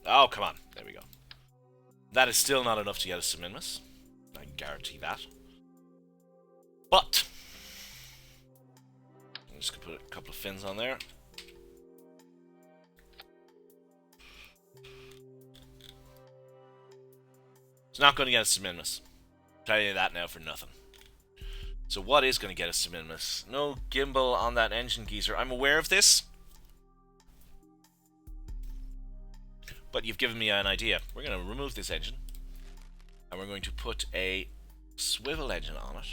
Oh, come on. There we go. That is still not enough to get us to Minmus. I can guarantee that. But I'm just going to put a couple of fins on there. It's not going to get us to Minmus. I'll tell you that now for nothing. So what is going to get us to Minmus? No gimbal on that engine geezer. I'm aware of this. But you've given me an idea. We're going to remove this engine. And we're going to put a swivel engine on it.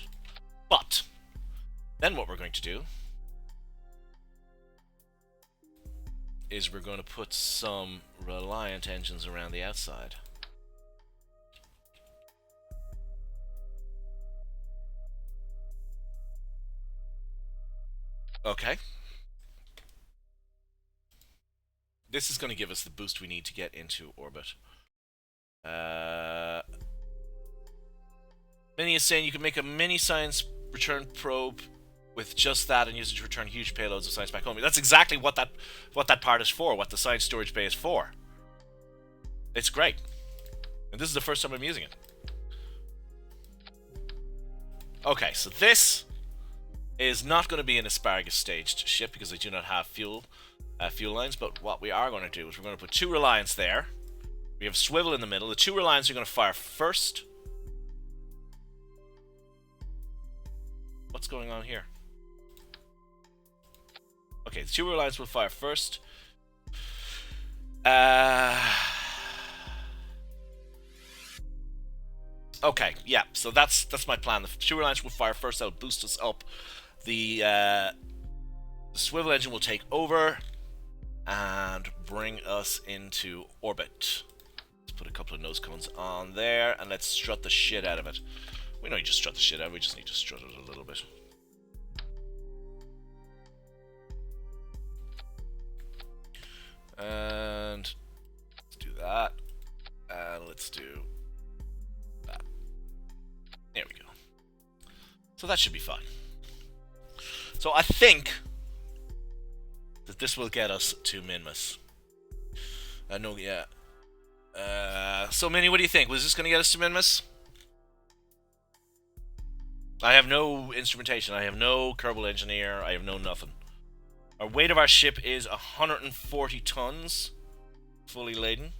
But then what we're going to do is we're going to put some Reliant engines around the outside. Okay. This is going to give us the boost we need to get into orbit. Minnie is saying you can make a mini science return probe with just that and use it to return huge payloads of science back home. That's exactly what that part is for, what the science storage bay is for. It's great. And this is the first time I'm using it. Okay, so this is not going to be an asparagus staged ship because I do not have fuel lines, but what we are going to do is we're going to put 2 Reliants there. We have swivel in the middle. The 2 Reliants are going to fire first. What's going on here? Okay, the 2 Reliants will fire first. Okay, yeah, so that's my plan. The 2 Reliants will fire first. That'll boost us up the The swivel engine will take over and bring us into orbit. Let's put a couple of nose cones on there, and let's strut the shit out of it. We don't need to strut the shit out of it, we just need to strut it a little bit. And let's do that. And let's do that. There we go. So that should be fine. So I think that this will get us to Minmus. No, yeah. So Minnie, what do you think? Was this going to get us to Minmus? I have no instrumentation. I have no Kerbal engineer. I have no nothing. Our weight of our ship is 140 tons, fully laden.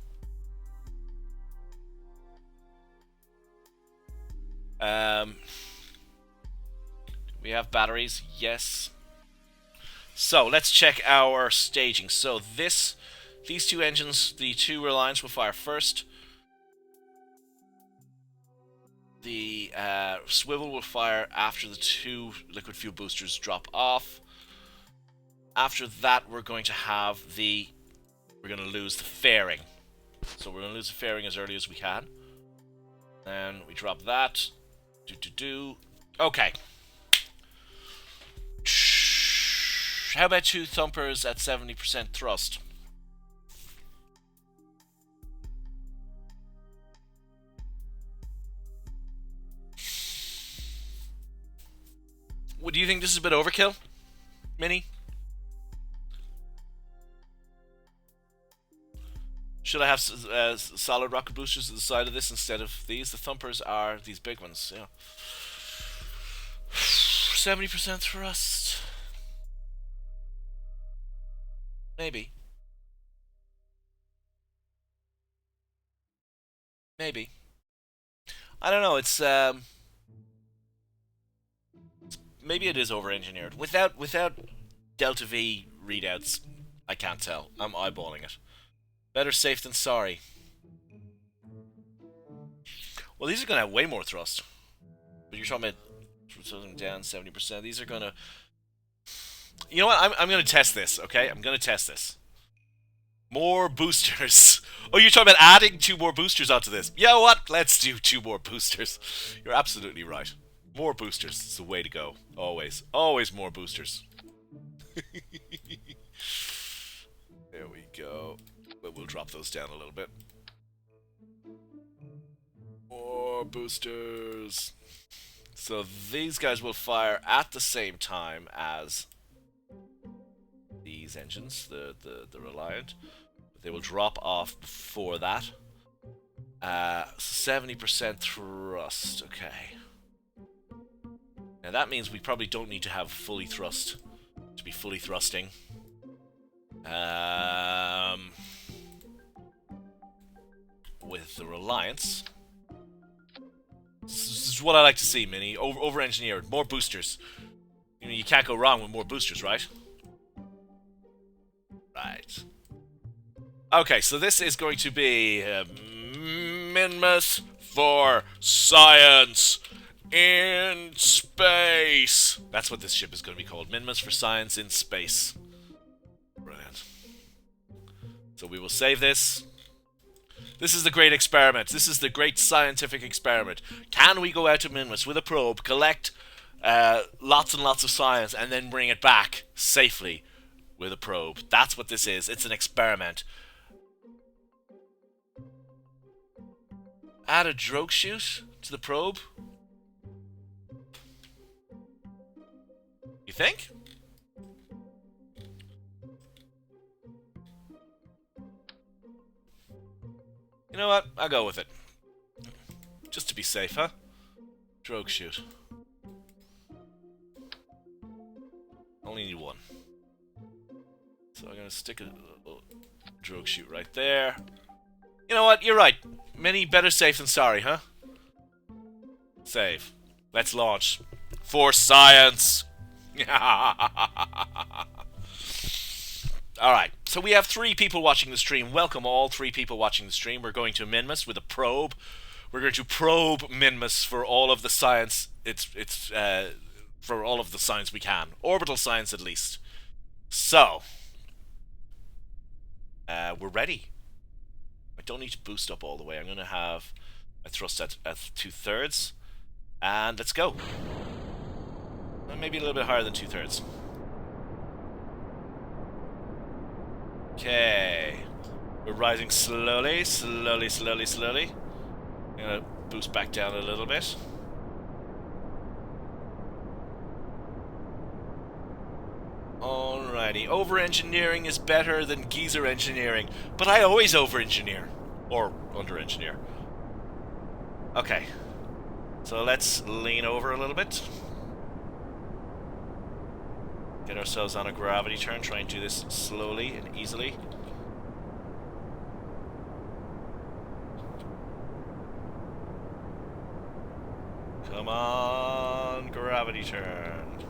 We have batteries, yes. So let's check our staging. So these two engines, the two Reliance will fire first. The swivel will fire after the two liquid fuel boosters drop off. After that, we're going to lose the fairing. So we're going to lose the fairing as early as we can. Then we drop that. Okay. How about two thumpers at 70% thrust? Do you think this is a bit overkill, Minnie? Should I have solid rocket boosters at the side of this instead of these? The thumpers are these big ones, yeah. 70% thrust. Maybe. Maybe. I don't know, it's maybe it is over-engineered. Without Delta V readouts, I can't tell. I'm eyeballing it. Better safe than sorry. Well, these are going to have way more thrust. But you're talking about down 70%. These are going to... You know what? I'm going to test this, okay? I'm going to test this. More boosters. Oh, you're talking about adding 2 more boosters onto this. You know what? Let's do 2 more boosters. You're absolutely right. More boosters is the way to go. Always. Always more boosters. There we go. But we'll drop those down a little bit. More boosters. So these guys will fire at the same time as these engines, the Reliant. They will drop off before that. 70% thrust. Okay. Now that means we probably don't need to have fully thrust to be fully thrusting. With the Reliance. This is what I like to see, Minnie. Over-engineered. More boosters. You know, you can't go wrong with more boosters, right? Right. Okay, so this is going to be Minmus for Science in Space. That's what this ship is going to be called. Minmus for Science in Space. Brilliant. So we will save this. This is the great experiment. This is the great scientific experiment. Can we go out to Minmus with a probe, collect lots and lots of science, and then bring it back safely with a probe? That's what this is. It's an experiment. Add a drogue chute to the probe? You think? You know what? I'll go with it. Just to be safe, huh? Drogue chute. Only need one. So I'm gonna stick a little drogue chute right there. You know what? You're right. Many better safe than sorry, huh? Save. Let's launch. For science! Alright, so we have 3 people watching the stream. Welcome all 3 people watching the stream. We're going to Minmus with a probe. We're going to probe Minmus for all of the science. For all of the science we can. Orbital science, at least. So, we're ready. I don't need to boost up all the way. I'm going to have a thrust at 2/3. And let's go. Maybe a little bit higher than 2/3. Okay. We're rising slowly, slowly, slowly, slowly. I'm going to boost back down a little bit. Alrighty. Over-engineering is better than geezer engineering, but I always over-engineer. Or under-engineer. Okay. So let's lean over a little bit. Get ourselves on a gravity turn. Try and do this slowly and easily. Come on, gravity turn.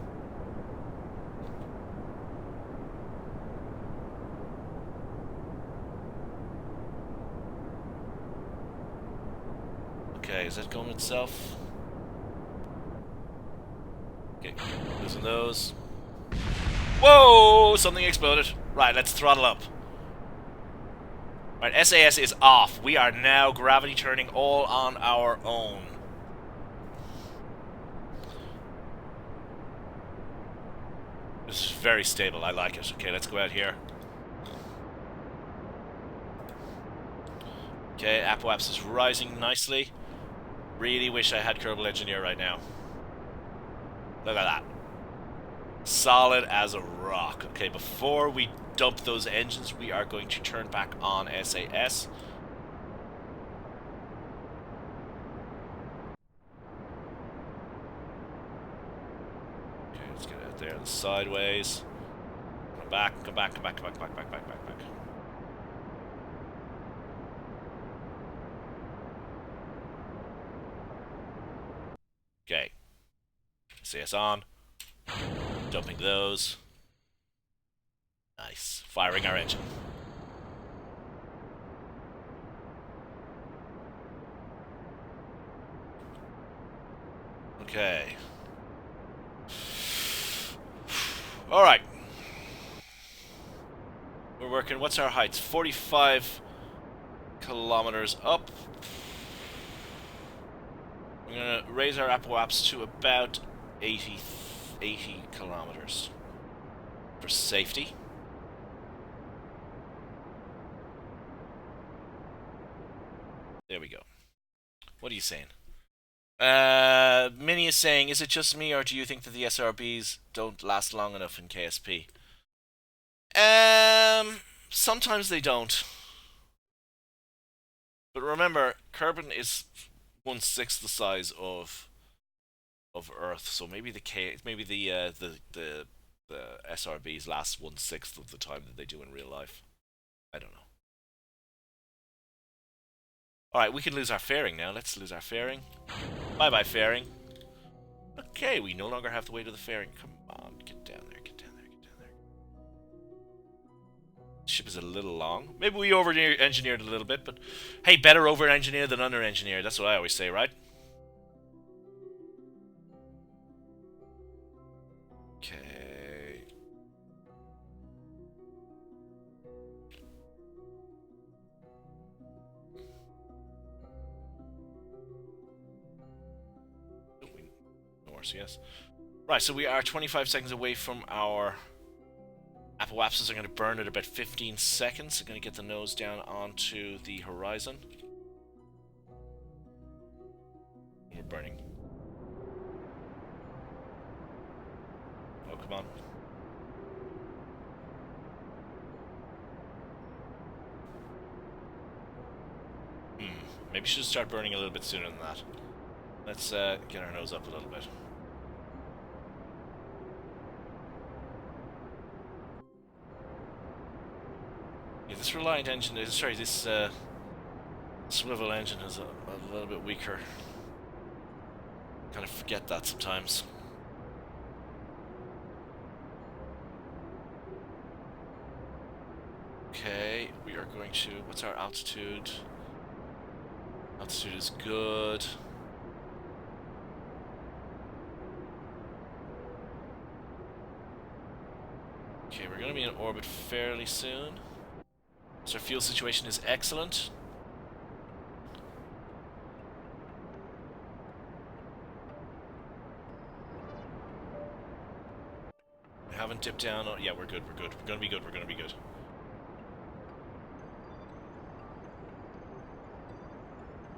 Okay, is that going itself? Okay, losing those. Whoa! Something exploded. Right, let's throttle up. Right, SAS is off. We are now gravity turning all on our own. This is very stable. I like it. Okay, let's go out here. Okay, Apoaps is rising nicely. Really wish I had Kerbal Engineer right now. Look at that. Solid as a rock. Okay, before we dump those engines, we are going to turn back on SAS. Okay, let's get out there sideways. Come back, come back, come back, come back, come back, back, back, back, back. Okay. SAS on. Dumping those. Nice. Firing our engine. Okay. Alright. We're working, what's our height? 45 kilometers up. I'm going to raise our Apoaps to about 80 kilometers for safety. There we go. What are you saying? Minnie is saying, is it just me, or do you think that the SRBs don't last long enough in KSP? Sometimes they don't. But remember, Kerbin is 1/6 the size of Earth, so maybe the SRBs last 1/6 of the time that they do in real life. I don't know. Alright, we can lose our fairing now. Let's lose our fairing. Bye-bye, fairing. Okay, we no longer have to wait to the fairing. Come on, get down there, get down there, get down there. The ship is a little long. Maybe we over-engineered a little bit, but hey, better over-engineer than under-engineer. That's what I always say, right? Okay. Norse, yes. Right, so we are 25 seconds away from our Apoapses. Are going to burn at about 15 seconds. They're going to get the nose down onto the horizon. We're burning. Oh, come on. Maybe we should start burning a little bit sooner than that. Let's get our nose up a little bit. Yeah, this reliant engine is, sorry, this swivel engine is a little bit weaker. Kind of forget that sometimes. Okay, we are going to, what's our altitude? Altitude is good. Okay, we're going to be in orbit fairly soon. So our fuel situation is excellent. We haven't dipped down. Oh, yeah, we're good, we're good. We're going to be good, we're going to be good.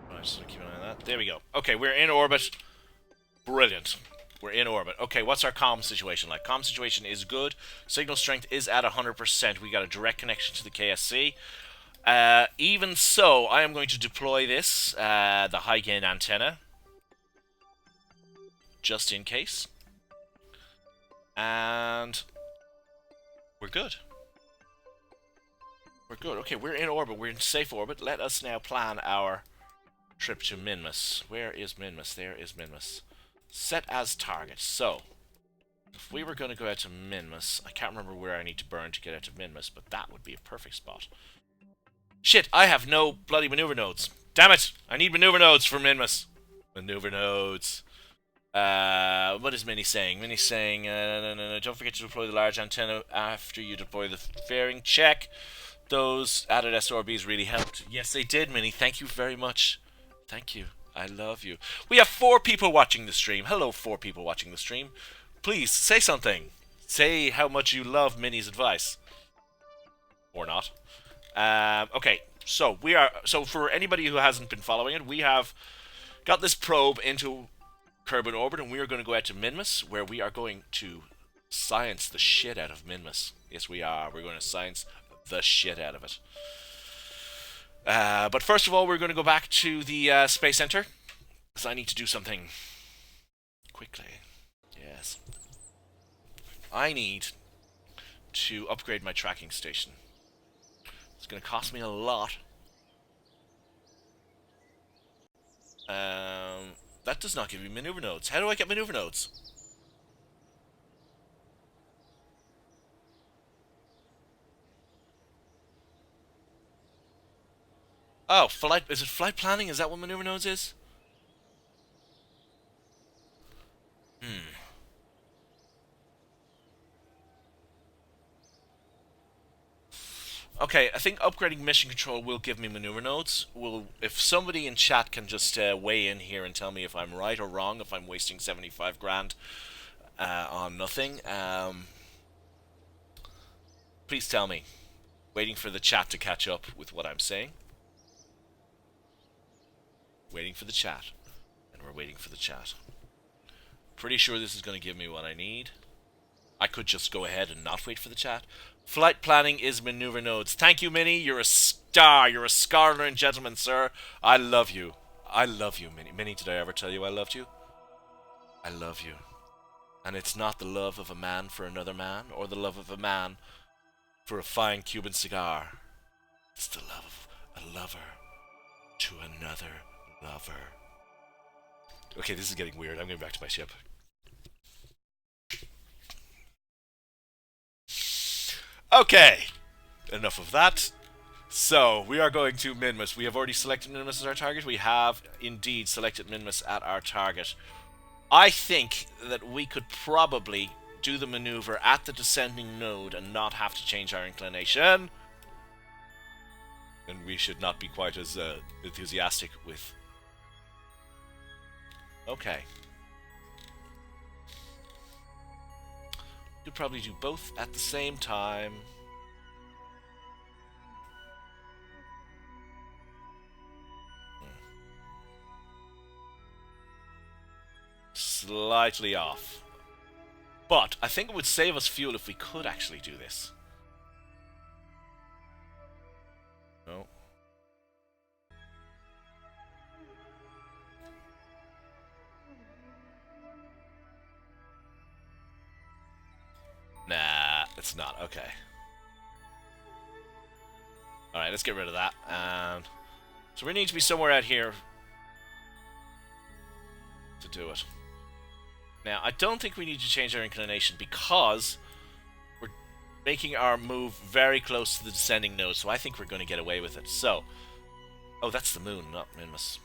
Alright, so keep an eye on that. There we go. Okay, we're in orbit. Brilliant. We're in orbit. Okay, what's our comm situation like? Comm situation is good. Signal strength is at 100%. We got a direct connection to the KSC. Even so, I am going to deploy this, the high gain antenna, just in case. And we're good. We're good. Okay, we're in orbit. We're in safe orbit. Let us now plan our trip to Minmus. Where is Minmus? There is Minmus. Set as target. So, if we were going to go out to Minmus, I can't remember where I need to burn to get out to Minmus, but that would be a perfect spot. Shit, I have no bloody maneuver nodes. Damn it! I need maneuver nodes for Minmus. Maneuver nodes. What is Minnie saying? Minnie's saying, no, don't forget to deploy the large antenna after you deploy the fairing. Check. Those added SRBs really helped. Yes, they did, Minnie. Thank you very much. Thank you. I love you. We have 4 people watching the stream. Hello, 4 people watching the stream. Please, say something. Say how much you love Minnie's advice. Or not. Okay, so for anybody who hasn't been following it, we have got this probe into Kerbal orbit, and we are going to go out to Minmus, where we are going to science the shit out of Minmus. Yes, we are. We're going to science the shit out of it. But first of all, we're going to go back to the Space Center, because I need to do something quickly. Yes. I need to upgrade my tracking station. It's going to cost me a lot. That does not give me maneuver nodes. How do I get maneuver nodes? Oh, flight. Is it flight planning? Is that what maneuver nodes is? Okay, I think upgrading mission control will give me maneuver nodes. If somebody in chat can just weigh in here and tell me if I'm right or wrong, if I'm wasting 75 grand on nothing, please tell me. Waiting for the chat to catch up with what I'm saying. Waiting for the chat. And we're waiting for the chat. Pretty sure this is going to give me what I need. I could just go ahead and not wait for the chat. Flight planning is maneuver nodes. Thank you, Minnie. You're a star. You're a scholar and gentleman, sir. I love you. I love you, Minnie. Minnie, did I ever tell you I loved you? I love you. And it's not the love of a man for another man, or the love of a man for a fine Cuban cigar. It's the love of a lover to another lover. Okay, this is getting weird. I'm going back to my ship. Okay, enough of that. So, we are going to Minmus. We have already selected Minmus as our target. We have indeed selected Minmus at our target. I think that we could probably do the maneuver at the descending node and not have to change our inclination. And we should not be quite as enthusiastic with... Okay. Could probably do both at the same time. Slightly off. But I think it would save us fuel if we could actually do this. No. Nah, it's not. Okay. Alright, let's get rid of that. So we need to be somewhere out here to do it. Now, I don't think we need to change our inclination because we're making our move very close to the descending node, so I think we're going to get away with it. So, oh, that's the moon, not Minmus.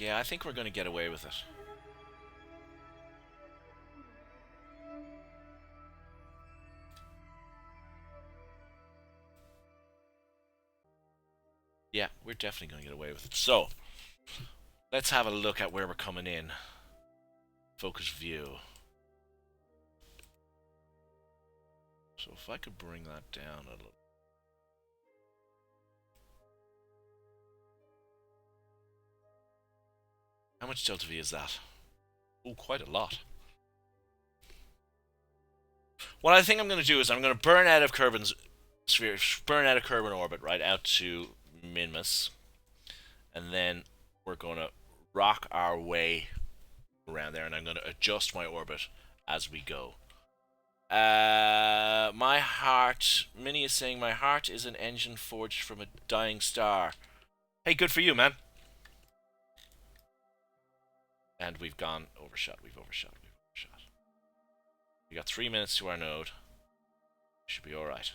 Yeah, I think we're going to get away with it. Yeah, we're definitely going to get away with it. So, let's have a look at where we're coming in. Focus view. So if I could bring that down a little. How much delta V is that? Oh, quite a lot. What I think I'm going to do is I'm going to burn out of Kerbin's sphere, burn out of Kerbin orbit, right, out to Minmus. And then we're going to rock our way around there, and I'm going to adjust my orbit as we go. My heart, Minnie is saying, my heart is an engine forged from a dying star. Hey, good for you, man. And we've gone overshot, we've overshot. We got 3 minutes to our node. Should be alright.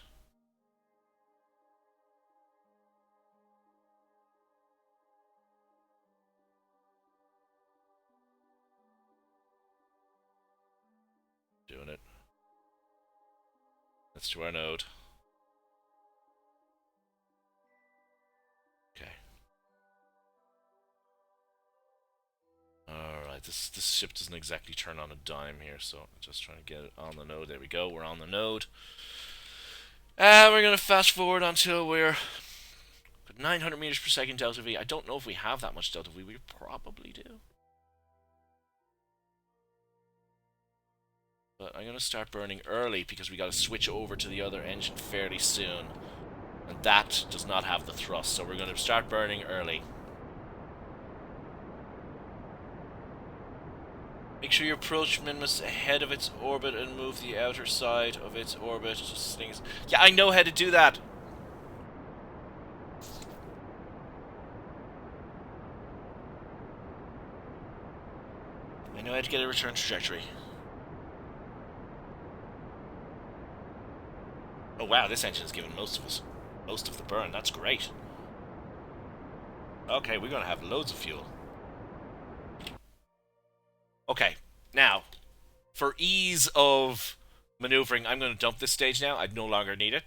Doing it. Let's do our node. Okay. Alright, this ship doesn't exactly turn on a dime here, so I'm just trying to get it on the node. There we go, we're on the node. And we're going to fast forward until we're 900 meters per second delta V. I don't know if we have that much delta V. We probably do. But I'm going to start burning early because we got to switch over to the other engine fairly soon. And that does not have the thrust, so we're going to start burning early. Make sure you approach Minmus ahead of its orbit and move the outer side of its orbit. Just things. Yeah, I know how to do that! I know how to get a return trajectory. Oh wow, this engine is giving most of the burn. That's great. Okay, we're gonna have loads of fuel. Okay, now, for ease of maneuvering, I'm gonna dump this stage now. I no longer need it.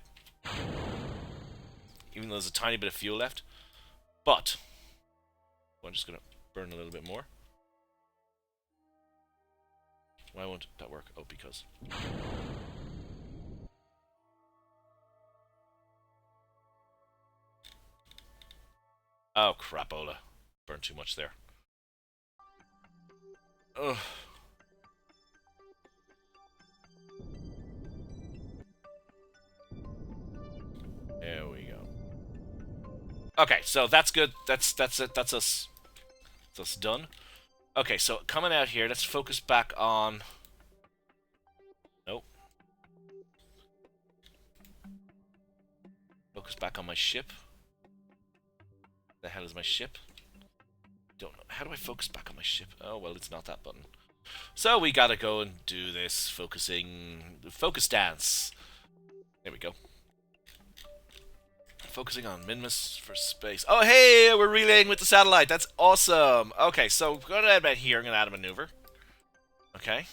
Even though there's a tiny bit of fuel left. But, I'm just gonna burn a little bit more. Why won't that work? Oh, because. Oh, crapola. Burned too much there. Ugh. There we go. Okay, so that's good. That's it. That's us. That's us done. Okay, so coming out here, let's focus back on. Nope. Focus back on my ship. The hell is my ship? Don't know. How do I focus back on my ship? Oh, well, it's not that button. So we gotta go and do this focus dance. There we go. Focusing on Minmus for space. Oh, hey, we're relaying with the satellite. That's awesome. Okay, so we're going to add about here. I'm going to add a maneuver. Okay.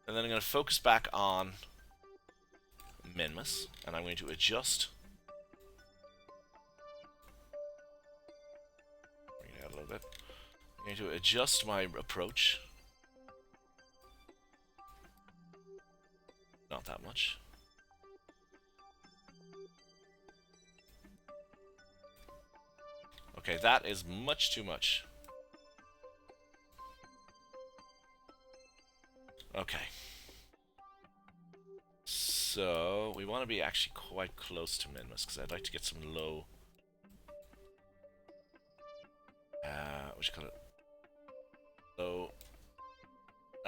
And then I'm going to focus back on Minmus. And I'm going to adjust. Bring it out a little bit. I'm going to adjust my approach. Not that much. Okay, that is much too much. Okay. So, we want to be actually quite close to Minmus, because I'd like to get some low... what you call it? Low...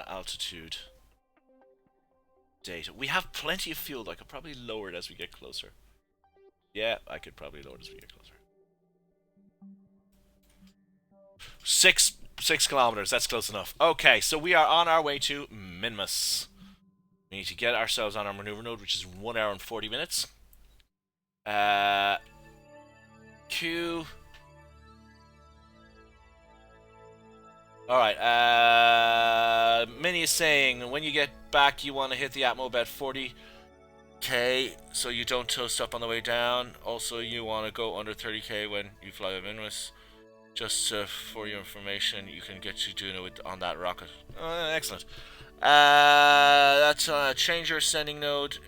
altitude data. We have plenty of fuel, though. I could probably lower it as we get closer. Yeah, I could probably lower it as we get closer. 6 kilometers, that's close enough. Okay, so we are on our way to Minmus. We need to get ourselves on our maneuver node, which is 1 hour and 40 minutes. Q. Alright, Minnie is saying, when you get back, you want to hit the Atmo about 40k, so you don't toast up on the way down. Also, you want to go under 30k when you fly with Minmus. Just for your information, you can get to Duna on that rocket. Excellent. That's change your sending node.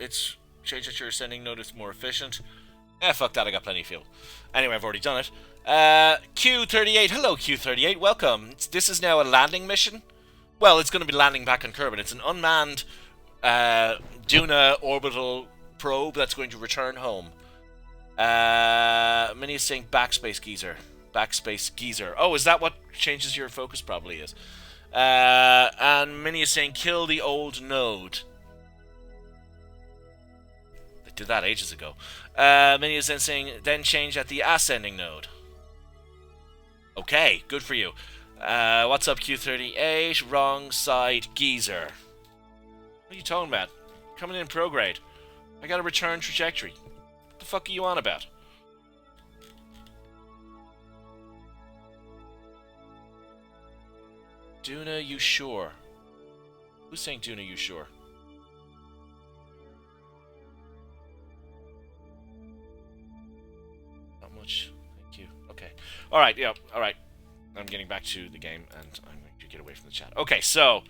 Change it to your sending node. It's more efficient. Fuck that. I got plenty of fuel. Anyway, I've already done it. Q38. Hello, Q38. Welcome. This is now a landing mission. Well, it's going to be landing back on Kerbal. It's an unmanned Duna orbital probe that's going to return home. Minnie is saying backspace geezer. Backspace geezer. Oh, is that what changes your focus? Probably is. And Minnie is saying kill the old node. They did that ages ago. Minnie is then saying then change at the ascending node. Okay, good for you. What's up, Q38? Wrong side geezer. What are you talking about? Coming in prograde. I got a return trajectory. What the fuck are you on about? Duna, you sure? Who's saying Duna, you sure? Not much. Thank you. Okay. Alright, yeah, alright. I'm getting back to the game, and I'm going to get away from the chat. Okay, so...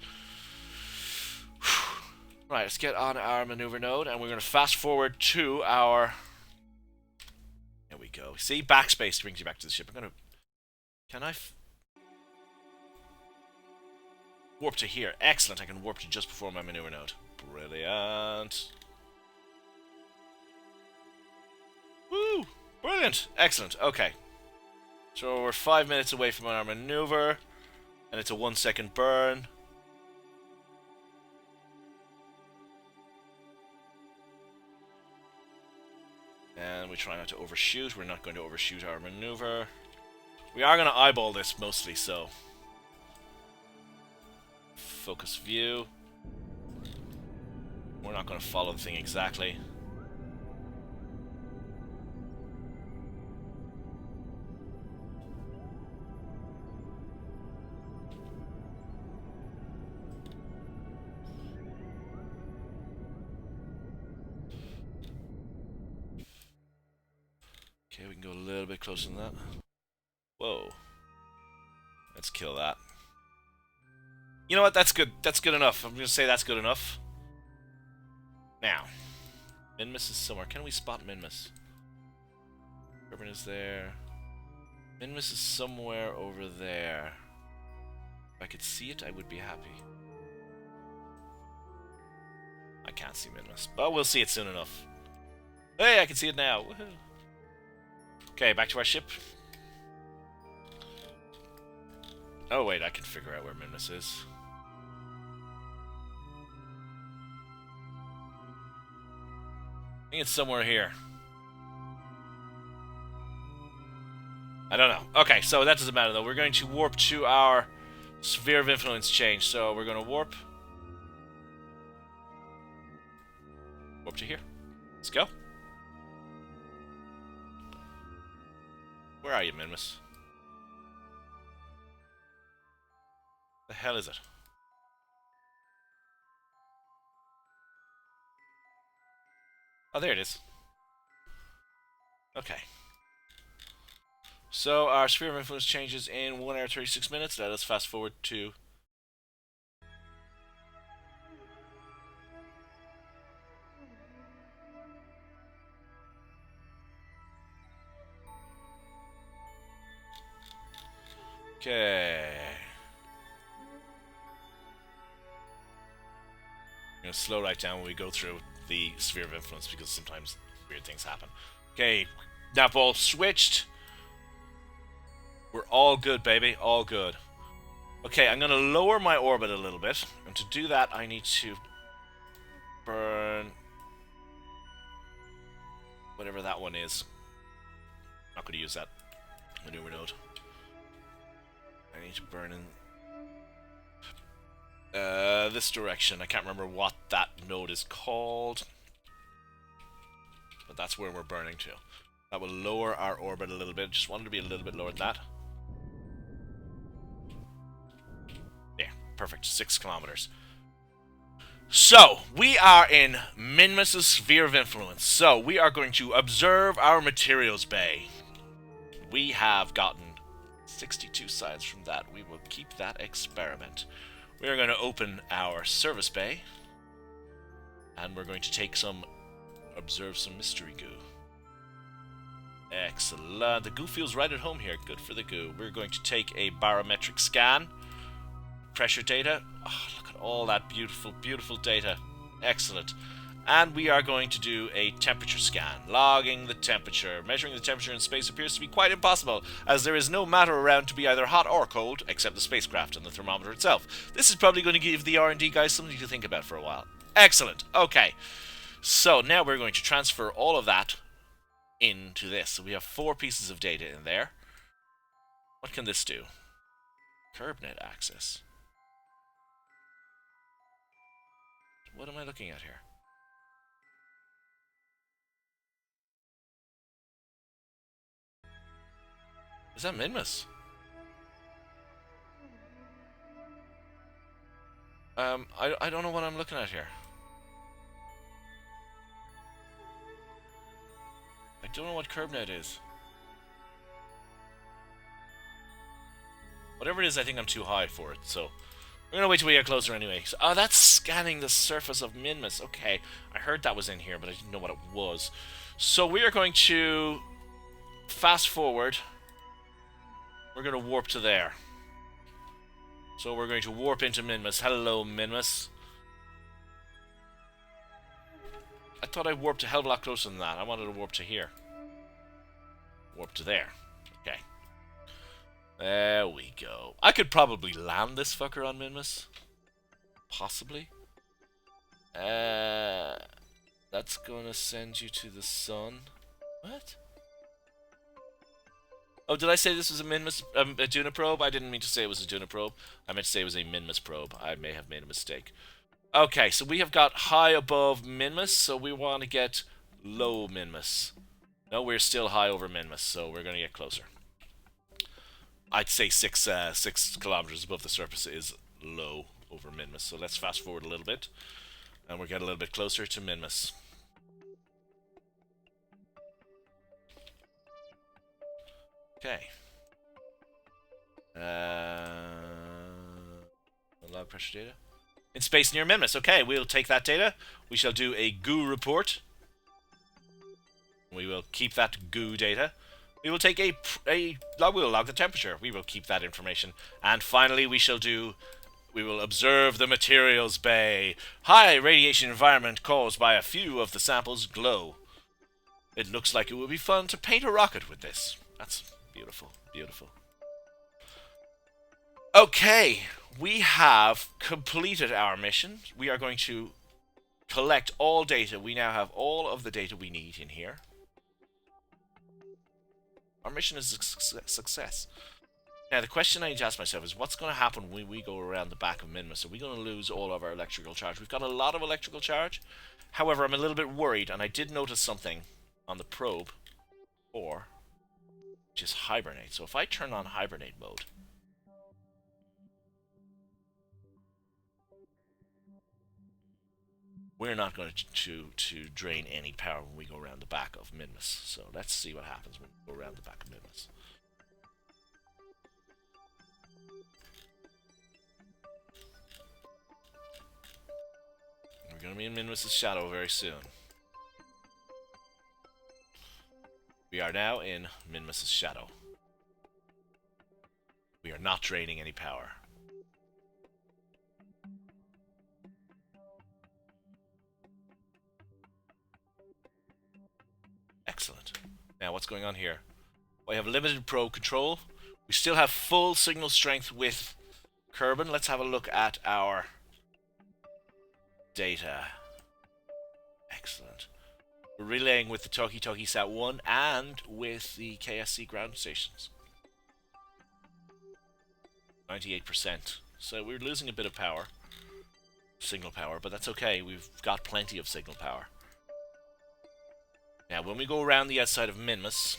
Right, let's get on our maneuver node, and we're going to fast forward to our... There we go. See, backspace brings you back to the ship. I'm going to... Can I... Warp to here. Excellent. I can warp to just before my maneuver node. Brilliant. Woo! Brilliant. Excellent. Okay. So we're 5 minutes away from our maneuver, and it's a 1 second burn. And we try not to overshoot. We're not going to overshoot our maneuver. We are going to eyeball this mostly, so... Focus view. We're not going to follow the thing exactly. Okay, we can go a little bit closer than that. Whoa. Let's kill that. You know what? That's good. That's good enough. I'm going to say that's good enough. Now. Minmus is somewhere. Can we spot Minmus? Urban is there. Minmus is somewhere over there. If I could see it, I would be happy. I can't see Minmus, but we'll see it soon enough. Hey, I can see it now. Woohoo. Okay, back to our ship. Oh wait, I can figure out where Minmus is. I think it's somewhere here. I don't know. Okay, so that doesn't matter though. We're going to warp to our sphere of influence change. So we're going to warp. Warp to here. Let's go. Where are you, Minmus? The hell is it? Oh, there it is. Okay. So our sphere of influence changes in 1 hour 36 minutes. Let us fast forward to... Okay. I'm going to slow right down when we go through the sphere of influence because sometimes weird things happen. Okay, nav ball switched. We're all good, baby. All good. Okay, I'm going to lower my orbit a little bit. And to do that, I need to burn... whatever that one is. Not going to use that maneuver node. I need to burn in... this direction. I can't remember what that node is called. But that's where we're burning to. That will lower our orbit a little bit. Just wanted to be a little bit lower than that. perfect. 6 kilometers. So, we are in Minmus' sphere of influence. So, we are going to observe our materials bay. We have gotten 62 science from that. We will keep that experiment. We are going to open our service bay. And we're going to observe some mystery goo. Excellent. The goo feels right at home here. Good for the goo. We're going to take a barometric scan. Pressure data. Oh, look at all that beautiful, beautiful data. Excellent. And we are going to do a temperature scan. Logging the temperature. Measuring the temperature in space appears to be quite impossible, as there is no matter around to be either hot or cold, except the spacecraft and the thermometer itself. This is probably going to give the R&D guys something to think about for a while. Excellent. Okay. So now we're going to transfer all of that into this. So we have 4 pieces of data in there. What can this do? KerbNet access. What am I looking at here? Is that Minmus? I don't know what I'm looking at here. I don't know what KerbNet is. Whatever it is, I think I'm too high for it, so we're gonna wait till we get closer anyway. So, oh, that's scanning the surface of Minmus. Okay, I heard that was in here, but I didn't know what it was. So we are going to fast forward. We're gonna warp to there. So we're going to warp into Minmus. Hello, Minmus. I thought I warped a hell of a lot closer than that. I wanted to warp to here. Warp to there. Okay. There we go. I could probably land this fucker on Minmus. Possibly. That's gonna send you to the sun. What? Oh, did I say this was a Minmus, a Duna probe? I didn't mean to say it was a Duna probe. I meant to say it was a Minmus probe. I may have made a mistake. Okay, so we have got high above Minmus, so we want to get low Minmus. No, we're still high over Minmus, so we're going to get closer. I'd say 6 kilometers above the surface is low over Minmus, so let's fast forward a little bit, and we'll get a little bit closer to Minmus. Okay. Log pressure data. In space near Minmus. Okay, we'll take that data. We shall do a goo report. We will keep that goo data. We will take we'll log the temperature. We will keep that information. And finally, we will observe the materials bay. High radiation environment caused by a few of the samples glow. It looks like it would be fun to paint a rocket with this. That's beautiful, beautiful. Okay, we have completed our mission. We are going to collect all data. We now have all of the data we need in here. Our mission is a success. Now, the question I need to ask myself is, what's going to happen when we go around the back of Minmus? Are we going to lose all of our electrical charge? We've got a lot of electrical charge. However, I'm a little bit worried, and I did notice something on the probe, which is hibernate. So if I turn on hibernate mode, we're not going to drain any power when we go around the back of Minmus. So let's see what happens when we go around the back of Minmus. We're going to be in Minmus' shadow very soon. We are now in Minmus' shadow. We are not draining any power. Excellent. Now, what's going on here? We have limited probe control. We still have full signal strength with Kerbin. Let's have a look at our data. Excellent. We're relaying with the Toki Toki Sat 1 and with the KSC ground stations. 98%. So we're losing a bit of power. Signal power, but that's okay. We've got plenty of signal power. Now, when we go around the outside of Minmus,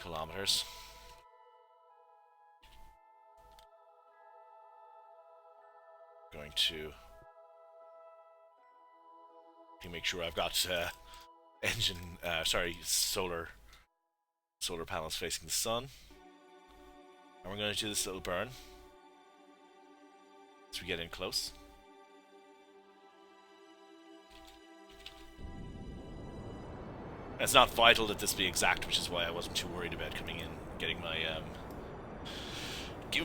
kilometers. Going to make sure I've got solar panels facing the sun. And we're going to do this little burn as we get in close. It's not vital that this be exact, which is why I wasn't too worried about coming in, getting my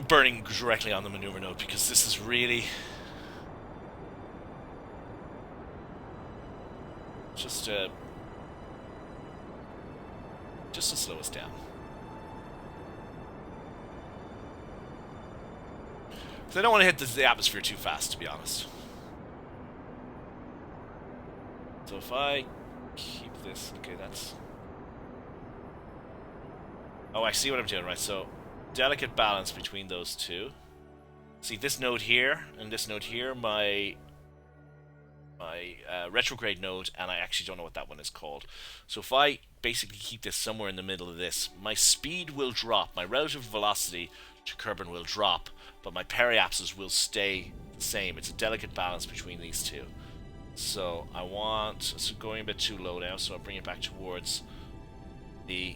burning directly on the maneuver node, because this is really just to slow us down. Because I don't want to hit the atmosphere too fast, to be honest. So if I keep this, okay, that's... Oh, I see what I'm doing, right? So, delicate balance between those two. See, this node here and this node here, my retrograde node, and I actually don't know what that one is called. So if I basically keep this somewhere in the middle of this, my speed will drop, my relative velocity to Kerbal will drop, but my periapsis will stay the same. It's a delicate balance between these two. So I want, it's going a bit too low now, so I'll bring it back towards the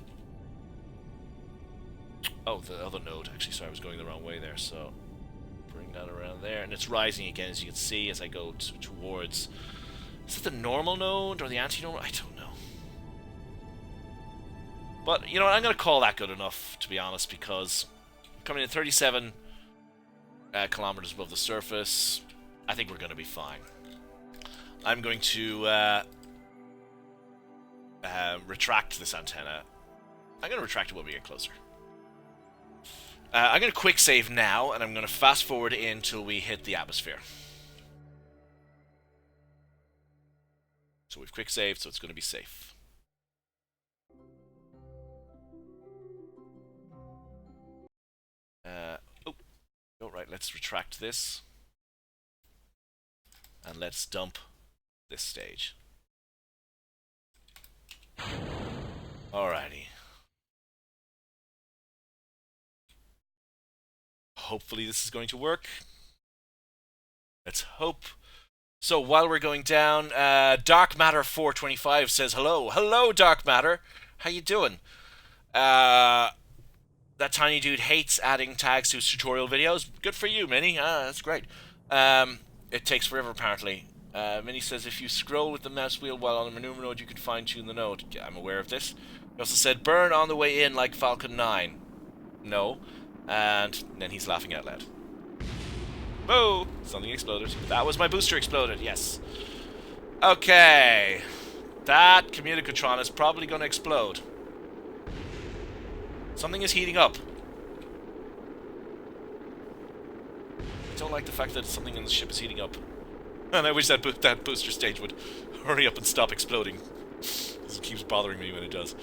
other node. Actually, sorry, I was going the wrong way there, so bring that around there, and it's rising again, as you can see, as I go towards... Is it the normal node or the anti-normal? I don't know. But, you know what, I'm going to call that good enough, to be honest, because coming in 37 kilometers above the surface, I think we're going to be fine. I'm going to retract this antenna. I'm going to retract it when we get closer. I'm going to quick save now, and I'm going to fast forward in until we hit the atmosphere. So we've quick saved, so it's going to be safe. Right, let's retract this. And let's dump this stage. Alrighty. Hopefully this is going to work. Let's hope. So while we're going down, Dark Matter 425 says hello. Hello, Dark Matter. How you doing? That tiny dude hates adding tags to his tutorial videos. Good for you, Minnie. That's great. It takes forever, apparently. Minnie says if you scroll with the mouse wheel while on the maneuver node, you can fine-tune the node. I'm aware of this. He also said, burn on the way in like Falcon 9. No. And then he's laughing out loud. Whoa! Something exploded. That was my booster exploded, yes. Okay. That communicatron is probably going to explode. Something is heating up. I don't like the fact that something in the ship is heating up. And I wish that booster stage would hurry up and stop exploding. Because it keeps bothering me when it does.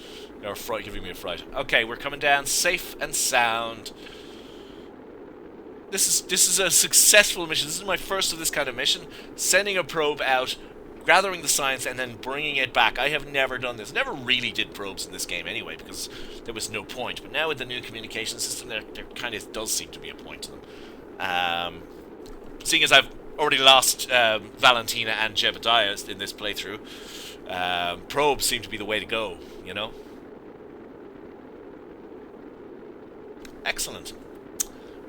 Or giving me a fright. Okay, we're coming down safe and sound. This is a successful mission. This is my first of this kind of mission. Sending a probe out, gathering the science, and then bringing it back. I have never done this. Never really did probes in this game anyway, because there was no point. But now with the new communication system, there kind of does seem to be a point to them. Seeing as I've already lost Valentina and Jebediah in this playthrough, probes seem to be the way to go, you know? Excellent.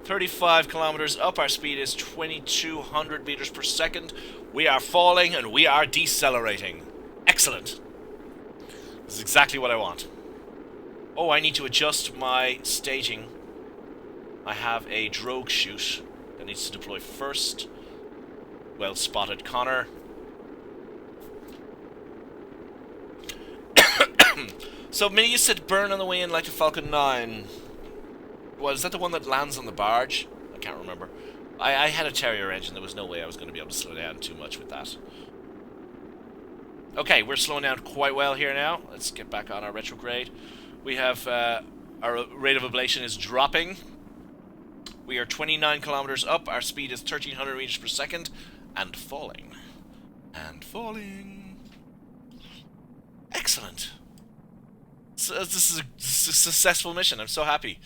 35 kilometers up, our speed is 2200 meters per second. We are falling and we are decelerating. Excellent. This is exactly what I want. Oh, I need to adjust my staging. I have a drogue chute that needs to deploy first. Well spotted, Connor. So, Minnie, you said burn on the way in like a Falcon 9. Well, is that the one that lands on the barge? I can't remember. I had a Terrier engine. There was no way I was going to be able to slow down too much with that. Okay, we're slowing down quite well here now. Let's get back on our retrograde. We have... our rate of ablation is dropping. We are 29 kilometers up. Our speed is 1300 meters per second. And falling. And falling. Excellent. So this is a successful mission. I'm so happy.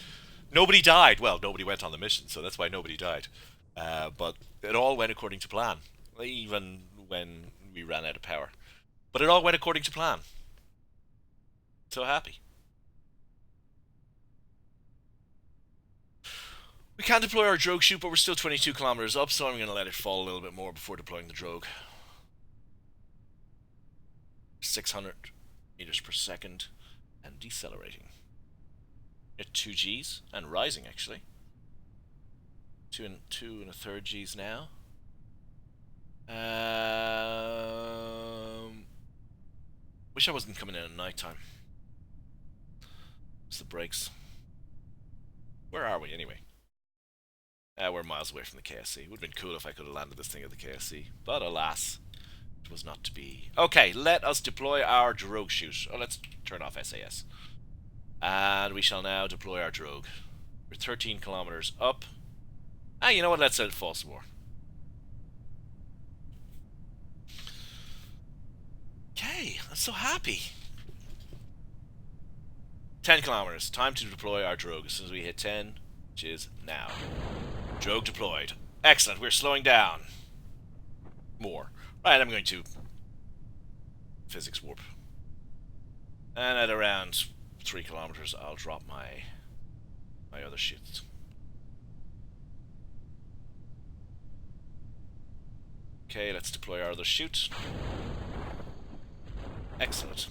Nobody died. Well, nobody went on the mission, so that's why nobody died. But it all went according to plan, even when we ran out of power. But it all went according to plan. So happy. We can deploy our drogue chute, but we're still 22 kilometers up, so I'm going to let it fall a little bit more before deploying the drogue. 600 meters per second and decelerating. At 2 Gs and rising actually. Two and a third Gs now. Wish I wasn't coming in at night time. It's the brakes. Where are we anyway? We're miles away from the KSC. It would have been cool if I could have landed this thing at the KSC, but alas, it was not to be. Okay, let us deploy our drogue chute. Oh, let's turn off SAS. And we shall now deploy our drogue. We're 13 kilometers up. You know what? Let's let it fall some more. Okay, I'm so happy. 10 kilometers. Time to deploy our drogue as soon as we hit 10, which is now. Drogue deployed. Excellent. We're slowing down. More. Right, I'm going to physics warp. And at around 3 kilometers, I'll drop my other chutes. Okay, let's deploy our other chute. Excellent.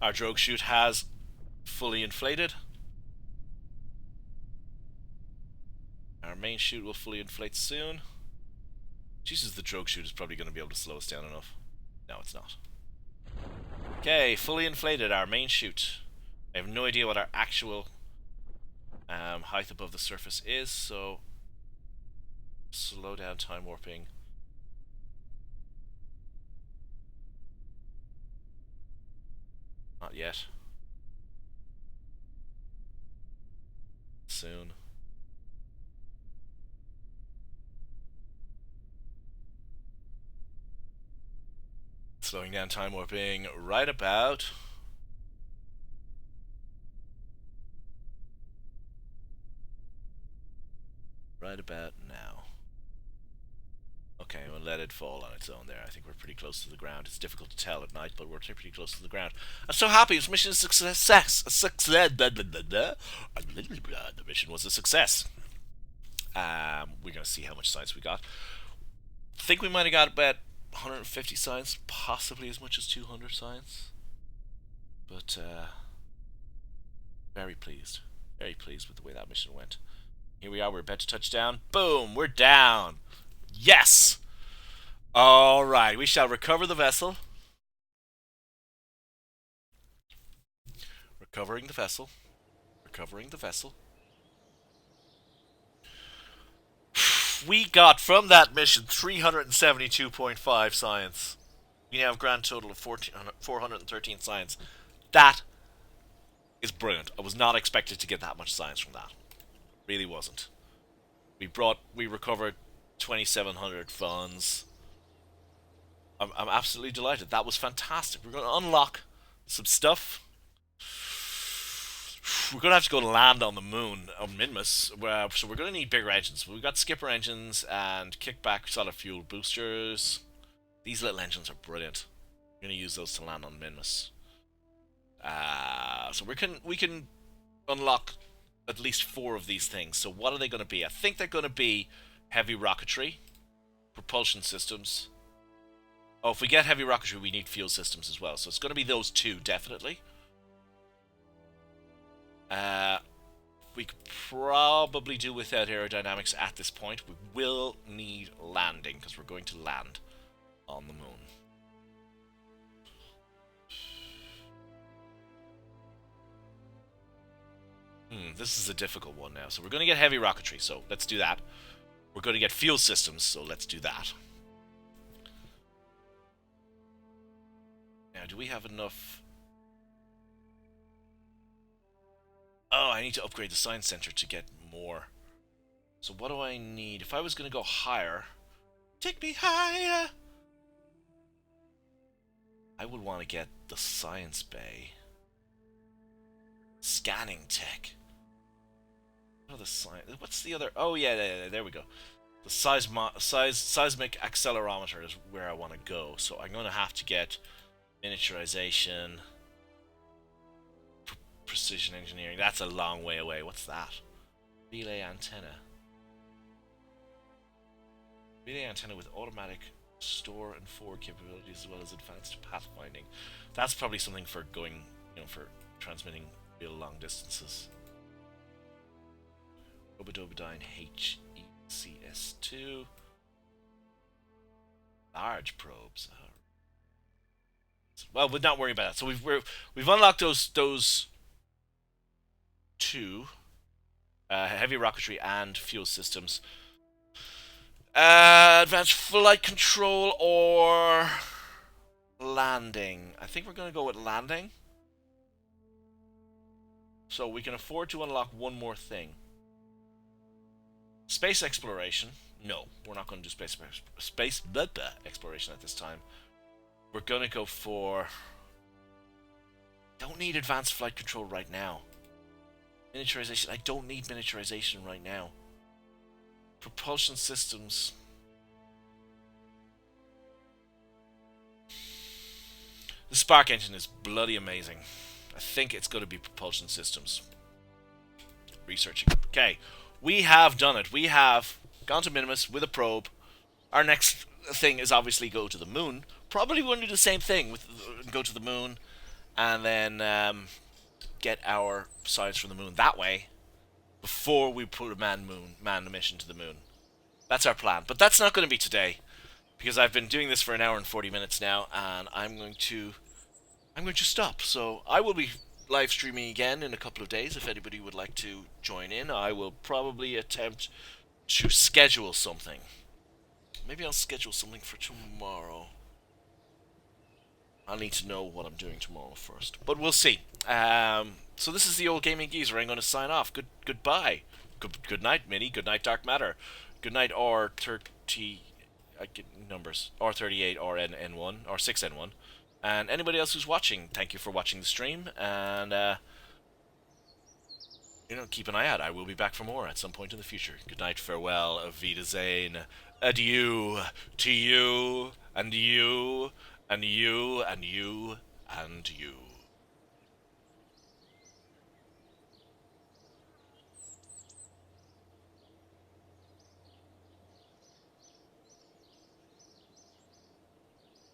Our drogue chute has fully inflated. Our main chute will fully inflate soon. Jesus, the drogue chute is probably going to be able to slow us down enough. No, it's not. Okay, fully inflated our main chute. I have no idea what our actual height above the surface is, so slow down time warping. Not yet. Soon. Slowing down time warping right about now. Okay, we'll let it fall on its own there. I think we're pretty close to the ground. It's difficult to tell at night, but we're pretty close to the ground. I'm so happy. This mission is a success. The mission was a success. We're going to see how much science we got. I think we might have got about 150 science, possibly as much as 200 science. But, very pleased. Very pleased with the way that mission went. Here we are, we're about to touch down. Boom, we're down. Yes! Alright, we shall recover the vessel. Recovering the vessel. Recovering the vessel. We got from that mission 372.5 science. We now have a grand total of 413 science. That is brilliant. I was not expected to get that much science from that. Really wasn't. We recovered 2,700 funds. I'm absolutely delighted. That was fantastic. We're going to unlock some stuff. We're going to have to go to land on the moon on Minmus, so we're going to need bigger engines. We've got skipper engines and kickback solid fuel boosters. These little engines are brilliant. We're going to use those to land on Minmus. So we can unlock at least 4 of these things. So what are they going to be? I think they're going to be heavy rocketry, propulsion systems. Oh, if we get heavy rocketry, we need fuel systems as well. So it's going to be those 2, definitely. We could probably do without aerodynamics at this point. We will need landing, because we're going to land on the moon. This is a difficult one now. So we're going to get heavy rocketry, so let's do that. We're going to get fuel systems, so let's do that. Now, do we have enough? Oh, I need to upgrade the science center to get more. So what do I need? If I was going to go higher... Take me higher! I would want to get the science bay. Scanning tech. Oh, the science. What's the other? Oh yeah, there we go. The seismic accelerometer is where I want to go. So I'm going to have to get miniaturization, precision engineering. That's a long way away. What's that? Relay antenna. Relay antenna with automatic store and forward capabilities as well as advanced pathfinding. That's probably something for going, for transmitting real long distances. Robodobodyne HECS2. Large probes. Well, we'll not worry about that. So we've unlocked those two heavy rocketry and fuel systems. Advanced flight control or landing. I think we're going to go with landing. So we can afford to unlock one more thing. Space exploration. No, we're not going to do space exploration at this time. We're going to go for... Don't need advanced flight control right now. Miniaturization. I don't need miniaturization right now. Propulsion systems. The spark engine is bloody amazing. I think it's going to be propulsion systems. Researching. Okay, we have done it. We have gone to Minimus with a probe. Our next thing is obviously go to the moon. Probably going to do the same thing. Go to the moon and then get our science from the moon that way before we put a manned mission to the moon. That's our plan. But that's not going to be today because I've been doing this for an hour and 40 minutes now, and I'm going to stop. So I will be live streaming again in a couple of days if anybody would like to join in. I will probably attempt to schedule something. Maybe I'll schedule something for tomorrow. I'll need to know what I'm doing tomorrow first, but we'll see. So this is the old gaming geezer. I'm going to sign off. Goodbye. Good night, Minnie. Good night, Dark Matter. Good night, R30. I get numbers. R38, RN1, R6N1. And anybody else who's watching, thank you for watching the stream. And keep an eye out. I will be back for more at some point in the future. Good night, farewell, auf Wiedersehen, adieu to you, and you, and you, and you, and you.